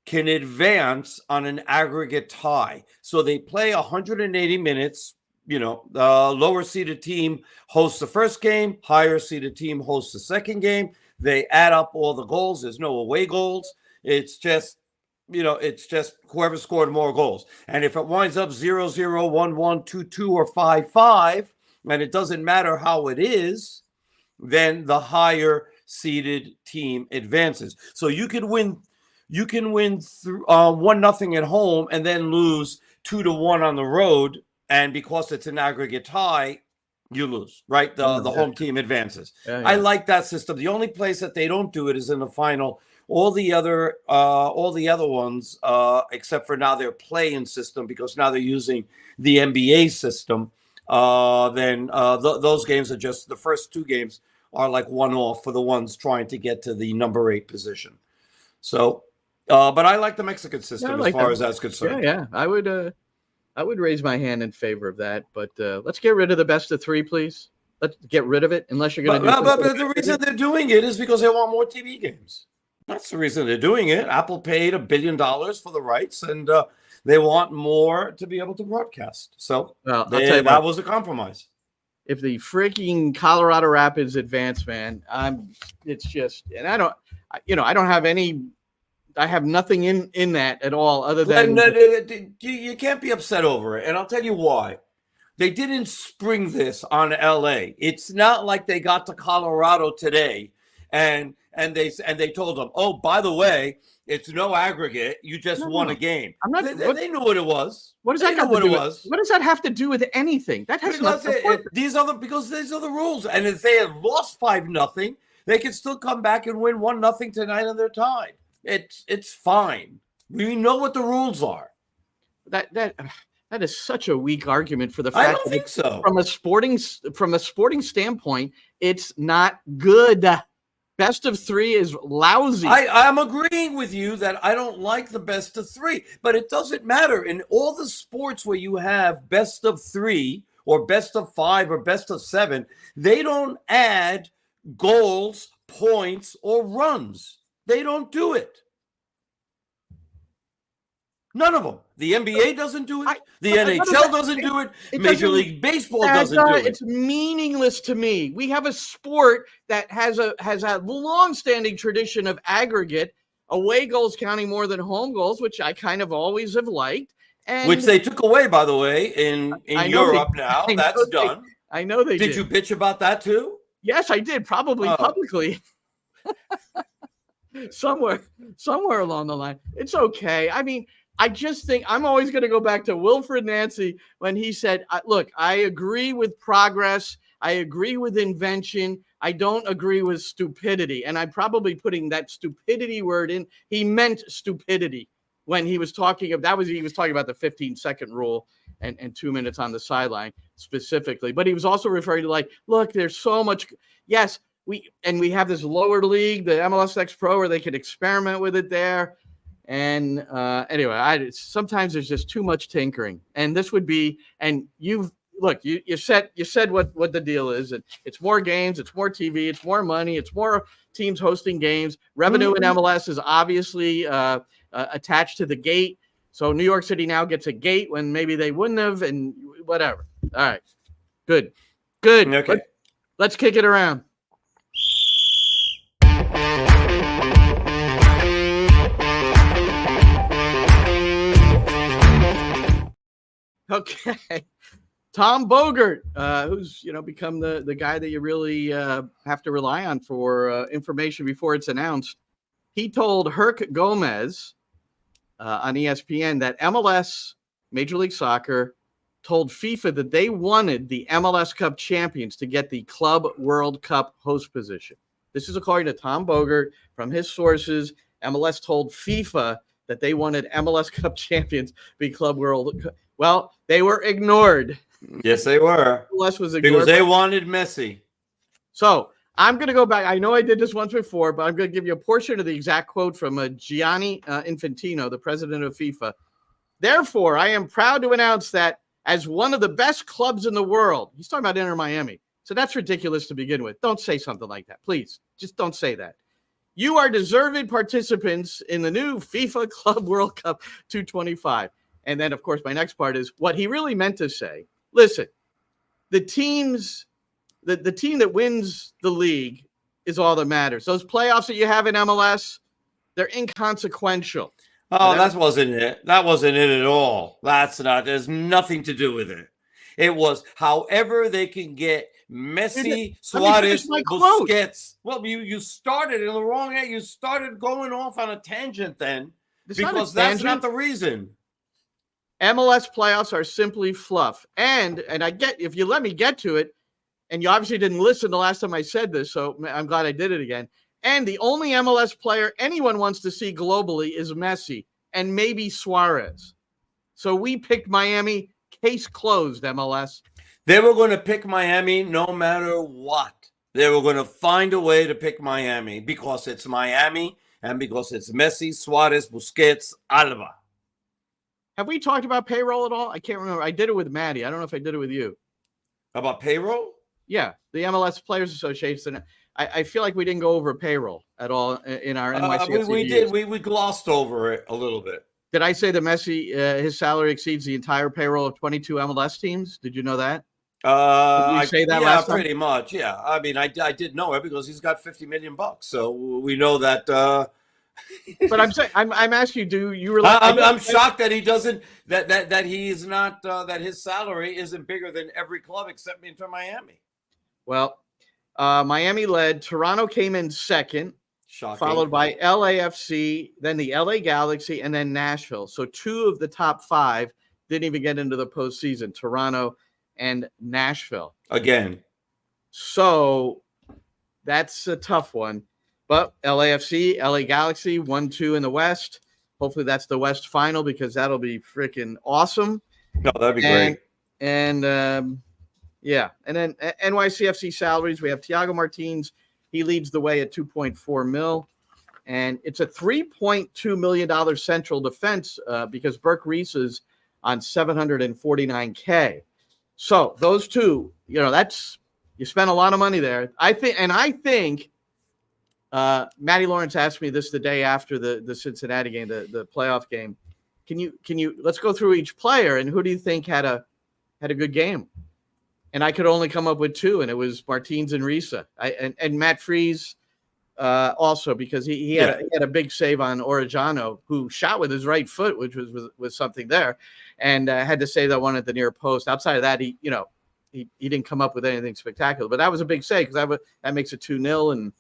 S4: can advance on an aggregate tie. So they play 180 minutes. The lower seeded team hosts the first game, higher seeded team hosts the second game. They add up all the goals. There's no away goals. It's just whoever scored more goals. And if it winds up 0-0, 1-1, 2-2, or 5-5, and it doesn't matter how it is, then the higher seeded team advances. So you can win through 1-0 at home and then lose 2-1 on the road. And because it's an aggregate tie, you lose, right? The home team advances. Yeah. I like that system. The only place that they don't do it is in the final. All the other ones, except for now their play-in system, because now they're using the NBA system. Those games are just the first 2 games are like one-off for the ones trying to get to the number 8 position. So, but I like the Mexican system as far as that's concerned.
S1: Yeah, I would raise my hand in favor of that, but let's get rid of the best of 3, please. Let's get rid of it, unless you're going to do.
S4: But the reason they're doing it is because they want more TV games. That's the reason they're doing it. Apple paid $1 billion for the rights, and they want more to be able to broadcast. So that was a compromise.
S1: If the freaking Colorado Rapids advance, man, it's just, and I don't have any. I have nothing in that at all other than
S4: you can't be upset over it. And I'll tell you why. They didn't spring this on LA. It's not like they got to Colorado today and they told them, oh, by the way, it's no aggregate. You just won a game. They knew what it was.
S1: What does that have to do with? What does that have to do with anything? That has
S4: because these are the rules. And if they had lost 5-0, they could still come back and win 1-0 tonight and they're tied. It's fine. We know what the rules are.
S1: That is such a weak argument for the fact.
S4: I don't think so.
S1: From a sporting standpoint, it's not good. Best of 3 is lousy.
S4: I'm agreeing with you that I don't like the best of 3, but it doesn't matter. In all the sports where you have best of 3 or best of 5 or best of 7, they don't add goals, points, or runs. They don't do it. None of them. The NBA doesn't do it. The NHL doesn't do it. Major
S1: doesn't-
S4: League Baseball doesn't do it.
S1: It's meaningless to me. We have a sport that has a long-standing tradition of aggregate away goals counting more than home goals, which I kind of always have liked. And
S4: Which they took away, by the way, in Europe now. That's done.
S1: I know they did.
S4: Did you bitch about that too?
S1: Yes, I did. Probably publicly. somewhere along the line. It's okay. I mean, I just think I'm always going to go back to Wilfred Nancy when he said, look, I agree with progress. I agree with invention. I don't agree with stupidity. And I'm probably putting that stupidity word in. He meant stupidity when he was talking about he was talking about the 15-second rule and 2 minutes on the sideline specifically. But he was also referring to like, look, there's so much. Yes, we have this lower league, the MLS Next Pro, where they could experiment with it there. And anyway, sometimes there's just too much tinkering. And this would be, and you said what the deal is. It's more games, it's more TV, it's more money, it's more teams hosting games. Revenue in MLS is obviously attached to the gate. So New York City now gets a gate when maybe they wouldn't have, and whatever. All right, good.
S4: Okay.
S1: Let's kick it around. Okay. Tom Bogert, who's become the guy that you really have to rely on for information before it's announced. He told Herc Gomez on ESPN that MLS, Major League Soccer, told FIFA that they wanted the MLS Cup champions to get the Club World Cup host position. This is according to Tom Bogert from his sources. MLS told FIFA that they wanted MLS Cup champions to be Club World Cup. Well, they were ignored.
S4: Yes, they were.
S1: MLS was ignored
S4: because they wanted Messi.
S1: So I'm going to go back. I know I did this once before, but I'm going to give you a portion of the exact quote from Gianni Infantino, the president of FIFA. Therefore, I am proud to announce that as one of the best clubs in the world, he's talking about Inter Miami. So that's ridiculous to begin with. Don't say something like that. Please, just don't say that. You are deserving participants in the new FIFA Club World Cup 225. And then, of course, my next part is what he really meant to say. Listen, the team that wins the league is all that matters. Those playoffs that you have in MLS, they're inconsequential.
S4: Oh, that wasn't it. That wasn't it at all. There's nothing to do with it. It was however they can get Messi, Suarez, Busquets. Well, you started in the wrong end. You started going off on a tangent then because that's not the reason.
S1: MLS playoffs are simply fluff. And I get, if you let me get to it, and you obviously didn't listen the last time I said this, so I'm glad I did it again. And the only MLS player anyone wants to see globally is Messi and maybe Suarez. So we picked Miami. Case closed, MLS.
S4: They were going to pick Miami no matter what. They were going to find a way to pick Miami because it's Miami and because it's Messi, Suarez, Busquets, Alba.
S1: Have we talked about payroll at all? I can't remember. I did it with Maddie. I don't know if I did it with you.
S4: About payroll?
S1: Yeah, the MLS Players Association. I feel like we didn't go over payroll at all in our NYCFC.
S4: We did. We glossed over it a little bit.
S1: Did I say that Messi, his salary exceeds the entire payroll of 22 MLS teams? Did you know that? Did we say that last time?
S4: Pretty much. Yeah. I mean, I did know it because he's got $50 million. So we know that.
S1: But I'm saying, I'm asking you, do you really?
S4: I'm shocked that he doesn't. That he's not. That his salary isn't bigger than every club except Inter Miami.
S1: Well, Miami led. Toronto came in second.
S4: Shocking.
S1: Followed by LAFC, then the LA Galaxy, and then Nashville. So 2 of the top 5 didn't even get into the postseason, Toronto and Nashville.
S4: Again.
S1: So that's a tough one. But LAFC, LA Galaxy, 1-2 in the West. Hopefully that's the West final because that'll be freaking awesome.
S4: No, that'd be great.
S1: And yeah. And then NYCFC salaries, we have Thiago Martins. He leads the way at $2.4 million, and it's a $3.2 million central defense because Burke Reese is on $749K. So those two, that's you spend a lot of money there. I think Matty Lawrence asked me this the day after the Cincinnati game, the playoff game. can you let's go through each player and who do you think had a good game? And I could only come up with 2, and it was Martins and Risa. And Matt Freese also, because he had a big save on Orejano, who shot with his right foot, which was something there, and had to save that one at the near post. Outside of that, he didn't come up with anything spectacular. But that was a big save because that makes it 2-0, and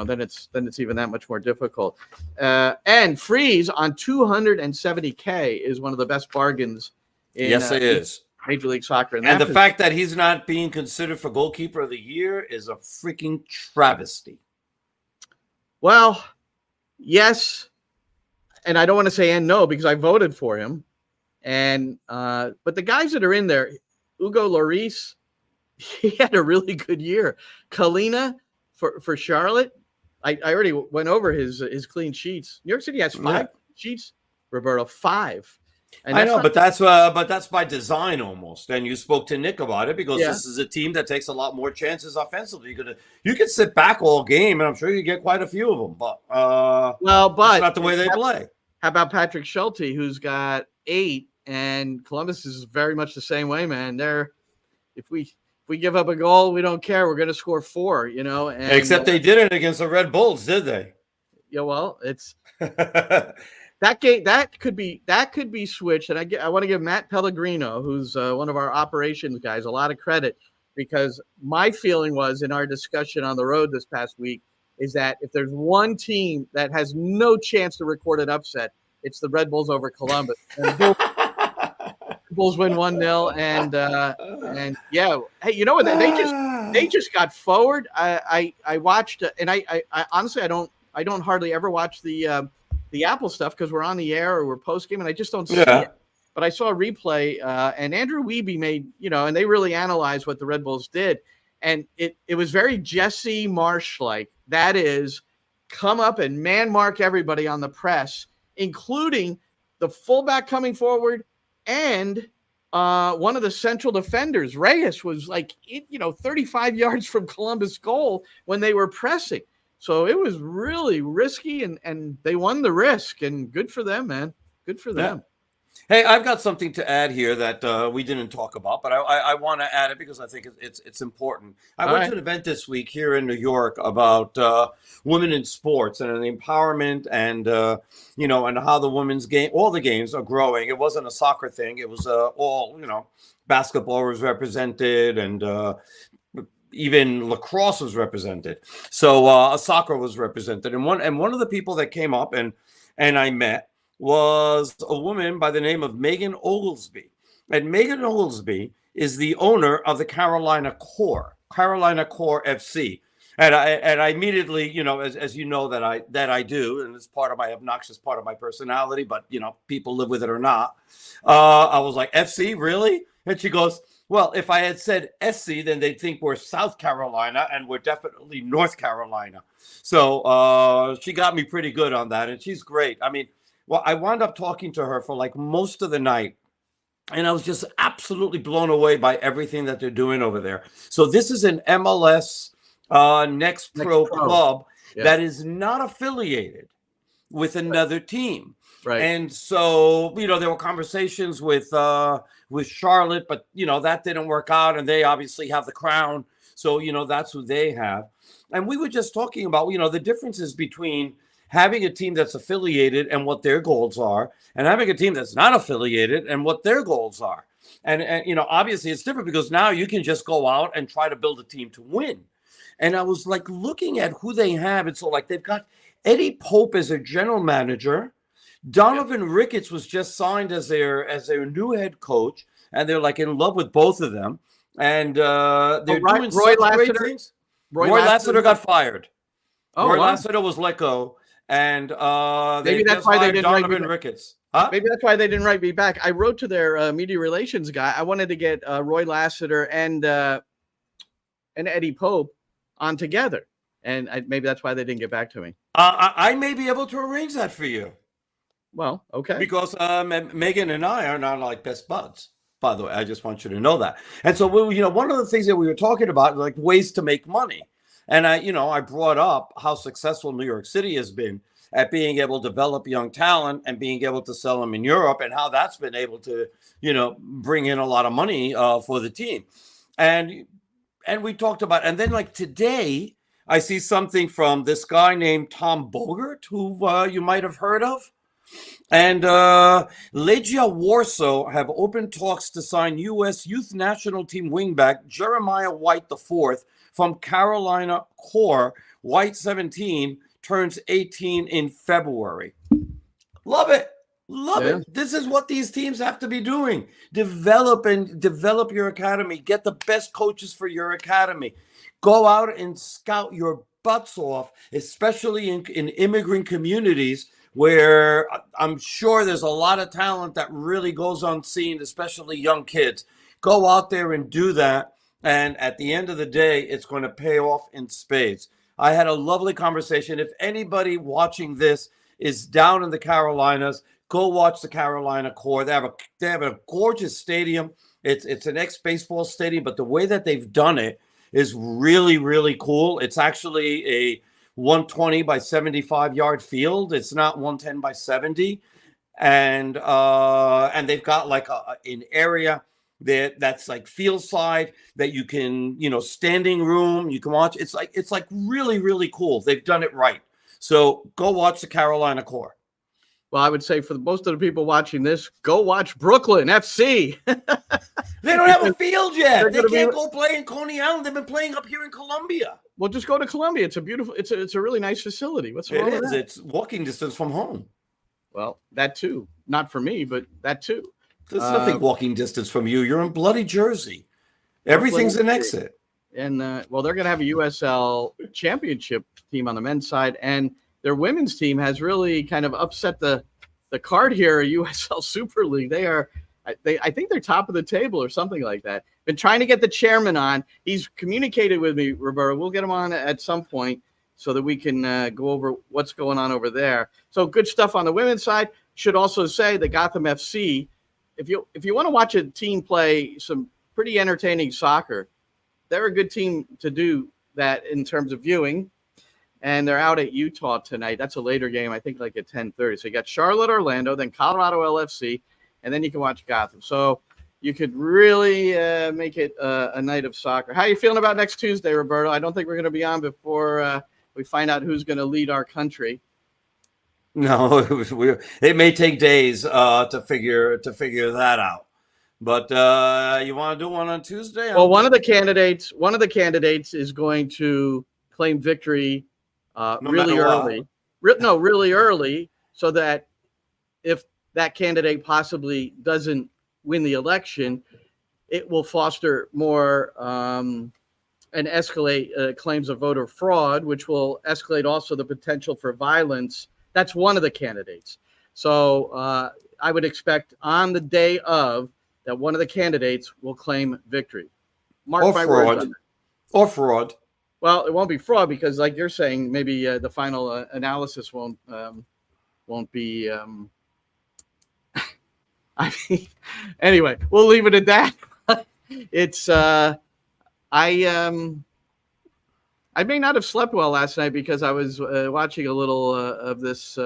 S1: then it's even that much more difficult. And Freese on $270K is one of the best bargains.
S4: Yes, it is.
S1: Major League Soccer.
S4: And the fact that he's not being considered for goalkeeper of the year is a freaking travesty.
S1: Well, yes, and I don't want to say and no because I voted for him. And but the guys that are in there, Hugo Lloris, he had a really good year. Kalina for Charlotte, I already went over his clean sheets. New York City has 5 sheets. Roberto, 5. And
S4: I know, but that's by design almost. And you spoke to Nick about it because this is a team that takes a lot more chances offensively. You can sit back all game, and I'm sure you get quite a few of them. But it's not the way they play.
S1: How about Patrick Schulte, who's got 8, and Columbus is very much the same way, man. If we give up a goal, we don't care. We're going to score 4, And,
S4: except they didn't against the Red Bulls, did they?
S1: Yeah, well, it's. That game that could be switched, and I want to give Matt Pellegrino, who's one of our operations guys, a lot of credit, because my feeling was in our discussion on the road this past week is that if there's one team that has no chance to record an upset, it's the Red Bulls over Columbus. And Bulls win 1-0, and yeah, hey, you know what? They just got forward. I watched, and I honestly I don't hardly ever watch the Apple stuff because we're on the air or we're post game, and I just don't see it. But I saw a replay, and Andrew Wiebe made, and they really analyzed what the Red Bulls did, and it was very Jesse Marsh like. That is, come up and man mark everybody on the press, including the fullback coming forward and one of the central defenders. Reyes was 35 yards from Columbus goal when they were pressing. So it was really risky, and they won the risk, and good for them, man. Good for them.
S4: Hey, I've got something to add here that we didn't talk about, but I want to add it because I think it's important. I went to an event this week here in New York about women in sports and the empowerment and, and how the women's game, all the games are growing. It wasn't a soccer thing. It was all, basketball was represented and even lacrosse was represented. So soccer was represented. And one of the people that came up and I met was a woman by the name of Megan Oglesby. And Megan Oglesby is the owner of the Carolina Core FC. And I immediately, as you know that I do, and it's part of my obnoxious part of my personality, but people live with it or not. I was like, FC, really? And she goes, well, if I had said SC, then they'd think we're South Carolina, and we're definitely North Carolina. So she got me pretty good on that, and she's great. I mean, well, I wound up talking to her for like most of the night, and I was just absolutely blown away by everything that they're doing over there. So this is an MLS Next Pro club that is not affiliated with another team. Right. And so, there were conversations with Charlotte, but, that didn't work out. And they obviously have the crown. So, that's who they have. And we were just talking about, the differences between having a team that's affiliated and what their goals are, and having a team that's not affiliated and what their goals are. And obviously it's different because now you can just go out and try to build a team to win. And I was like looking at who they have. And so they've got Eddie Pope as their general manager. Donovan Ricketts was just signed as their new head coach, and they're in love with both of them. And they're doing such great things. Roy Lassiter got fired. Roy Lassiter was let go, and
S1: maybe that's why they didn't
S4: Donovan Ricketts. Huh?
S1: Maybe that's why they didn't write me back. I wrote to their media relations guy. I wanted to get Roy Lassiter and Eddie Pope on together, and maybe that's why they didn't get back to me.
S4: I may be able to arrange that for you.
S1: Well, okay.
S4: Because Megan and I are not like best buds, by the way. I just want you to know that. And so, one of the things that we were talking about, ways to make money. And I brought up how successful New York City has been at being able to develop young talent and being able to sell them in Europe, and how that's been able to, bring in a lot of money for the team. And we talked about, and then like today, I see something from this guy named Tom Bogert, who you might have heard of. And Legia Warsaw have opened talks to sign U.S. Youth National Team wingback Jeremiah White IV from Carolina Core. White, 17, turns 18 in February. Love it. Love it. This is what these teams have to be doing. Develop your academy. Get the best coaches for your academy. Go out and scout your butts off, especially in immigrant communities where I'm sure there's a lot of talent that really goes unseen, especially young kids. Go out there and do that. And at the end of the day, it's going to pay off in spades. I had a lovely conversation. If anybody watching this is down in the Carolinas, go watch the Carolina Core. They have a gorgeous stadium. It's an ex-baseball stadium, but the way that they've done it is really, really cool. It's actually a 120 by 75 yard field. It's not 110 by 70. And they've got like an area that's like field side that you can, standing room, you can watch. It's like really, really cool. They've done it right. So go watch the Carolina Core.
S1: Well, I would say for most of the people watching this, go watch Brooklyn FC.
S4: They don't have a field yet. They can't go play in Coney Island. They've been playing up here in Columbia.
S1: Well, just go to Columbia. It's a beautiful. It's a really nice facility. What's wrong with that?
S4: It's walking distance from home.
S1: Well, that too. Not for me, but that too.
S4: There's nothing walking distance from you. You're in bloody Jersey. Everything's an exit.
S1: And they're going to have a USL championship team on the men's side, and their women's team has really kind of upset the card here. A USL Super League. I think they're top of the table or something like that. Been trying to get the chairman on. He's communicated with me, Roberto. We'll get him on at some point so that we can go over what's going on over there. So good stuff on the women's side. Should also say the Gotham FC. If you want to watch a team play some pretty entertaining soccer, they're a good team to do that in terms of viewing. And they're out at Utah tonight. That's a later game, I think, like at 10:30. So you got Charlotte, Orlando, then Colorado LFC, and then you can watch Gotham. So you could really make it a night of soccer. How are you feeling about next Tuesday, Roberto? I don't think we're going to be on before we find out who's going to lead our country.
S4: No, it may take days to figure that out. But you want to do one on Tuesday?
S1: Well, one of the candidates is going to claim victory really early. Really early, so that if that candidate possibly doesn't win the election, it will foster more and escalate claims of voter fraud, which will escalate also the potential for violence. That's one of the candidates. So I would expect on the day of that one of the candidates will claim victory.
S4: Mark my words. Or fraud.
S1: Well, it won't be fraud because, like you're saying, maybe the final analysis won't be. I mean, anyway, we'll leave it at that. It's I may not have slept well last night because I was watching a little of this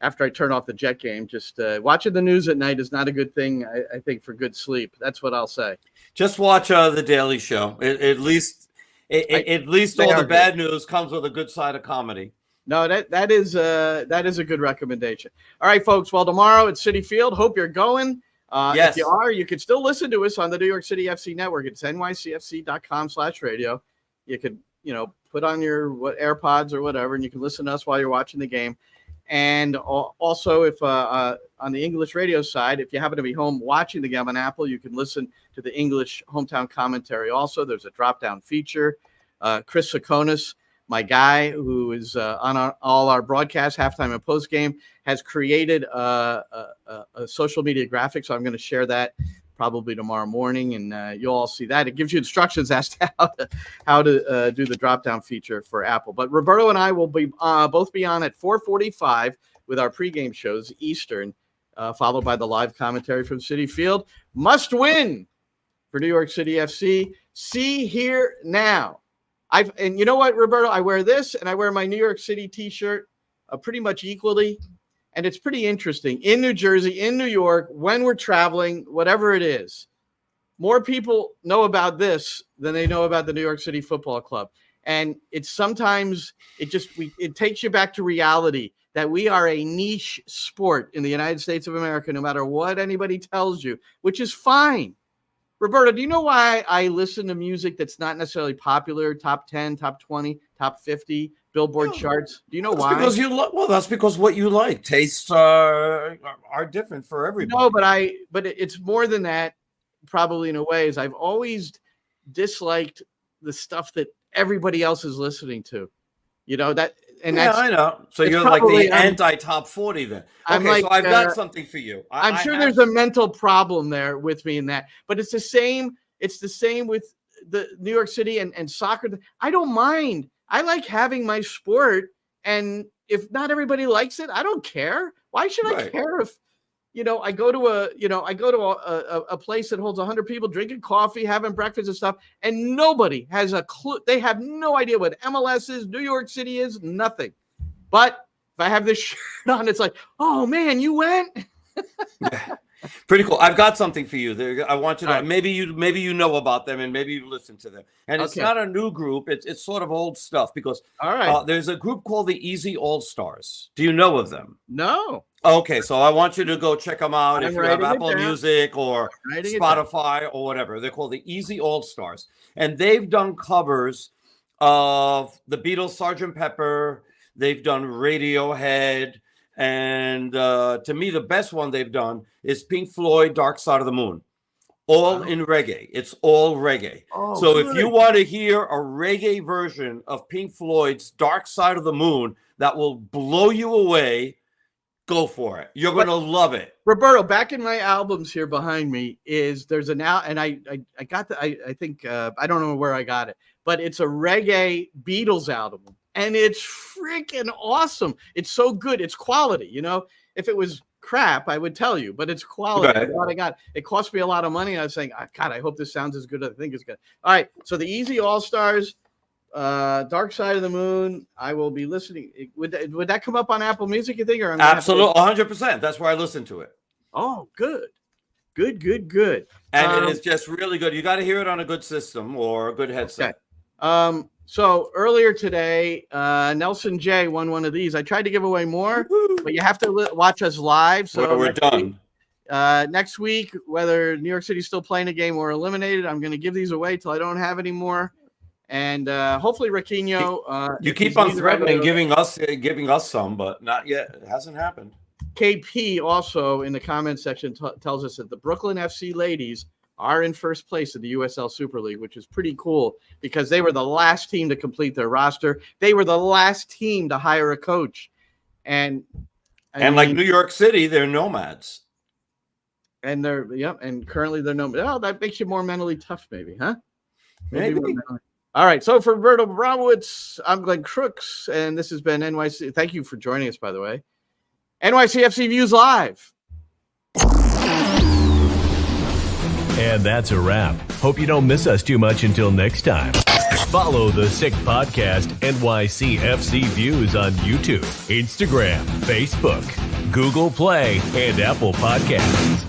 S1: after I turn off the Jet game. Just watching the news at night is not a good thing, I think, for good sleep. That's what I'll say. Just watch The Daily Show. At least all the bad news comes with a good side of comedy. No, that is a good recommendation. All right, folks. Well, tomorrow at Citi Field. Hope you're going. Yes. If you are, you can still listen to us on the New York City FC network. It's nycfc.com/radio. You could, put on your AirPods or whatever, and you can listen to us while you're watching the game. And also, if on the English radio side, if you happen to be home watching the game on Apple, you can listen to the English hometown commentary. Also, there's a drop-down feature. Chris Sakonis, my guy who is on all our broadcasts, halftime and postgame, has created a social media graphic. So I'm going to share that probably tomorrow morning, and you'll all see that. It gives you instructions as to how to do the drop-down feature for Apple. But Roberto and I will be both be on at 4:45 with our pregame shows Eastern, followed by the live commentary from Citi Field. Must win for New York City FC. See here now. And you know what, Roberto? I wear this, and I wear my New York City T-shirt pretty much equally. And it's pretty interesting. In New Jersey, in New York, when we're traveling, whatever it is, more people know about this than they know about the New York City Football Club. And it's sometimes it takes you back to reality that we are a niche sport in the United States of America, no matter what anybody tells you, which is fine. Roberto, do you know why I listen to music that's not necessarily popular, top 10, top 20, top 50, Billboard charts? Do you know why?
S4: Because that's because what you like. Tastes are different for everybody.
S1: No, but it's more than that, probably in a way, is I've always disliked the stuff that everybody else is listening to. You know, that. And
S4: yeah, I know. So you're like the anti-top 40 then. Okay, so I've got something for you.
S1: I'm sure there's a mental problem there with me in that. But it's the same. It's the same with the New York City and soccer. I don't mind. I like having my sport. And if not everybody likes it, I don't care. Why should I care if, I go to a place that holds 100 people drinking coffee, having breakfast and stuff, and nobody has a clue. They have no idea what MLS is, New York City is, nothing. But if I have this shirt on, it's like, oh man, you went.
S4: Pretty cool. I've got something for you. I want you to maybe you know about them and maybe you listen to them. And it's not a new group. It's sort of old stuff because there's a group called the Easy All Stars. Do you know of them?
S1: No.
S4: Okay, so I want you to go check them out if you have Apple Music or Spotify or whatever. They're called the Easy All Stars. And they've done covers of the Beatles' Sgt. Pepper. They've done Radiohead. And to me, the best one they've done is Pink Floyd, Dark Side of the Moon. All in reggae. It's all reggae. Oh, so if you want to hear a reggae version of Pink Floyd's Dark Side of the Moon that will blow you away, go for it. You're going to love it.
S1: Roberto, back in my albums here behind me there's an album, and I got I think, I don't know where I got it, but it's a reggae Beatles album. And it's freaking awesome. It's so good. It's quality. If it was crap, I would tell you, but it's quality. Right. What I got. It cost me a lot of money. And I was saying, God, I hope this sounds as good as I think it's good. All right. So the Easy All Stars, Dark Side of the Moon. I will be listening. Would that come up on Apple Music, you think? Or
S4: absolutely, 100%. That's where I listen to it.
S1: Oh, good. Good.
S4: And it is just really good. You got to hear it on a good system or a good headset.
S1: Okay. So earlier today, Nelson J won one of these. I tried to give away more, but you have to watch us live. So
S4: we're done.
S1: Next week, whether New York City's still playing a game or eliminated, I'm going to give these away till I don't have any more. And hopefully, Raquinho.
S4: You keep on threatening giving us some, but not yet. It hasn't happened.
S1: KP also in the comments section tells us that the Brooklyn FC ladies are in first place in the USL Super League, which is pretty cool because they were the last team to complete their roster. They were the last team to hire a coach. And
S4: like New York City, they're nomads.
S1: And and currently they're nomads. Oh, that makes you more mentally tough, maybe, huh?
S4: Maybe.
S1: All right. So for Roberto Abramowitz, I'm Glenn Crooks, and this has been NYC. Thank you for joining us, by the way. NYCFC Views Live.
S2: And that's a wrap. Hope you don't miss us too much until next time. Follow the Sick Podcast NYCFC Views on YouTube, Instagram, Facebook, Google Play, and Apple Podcasts.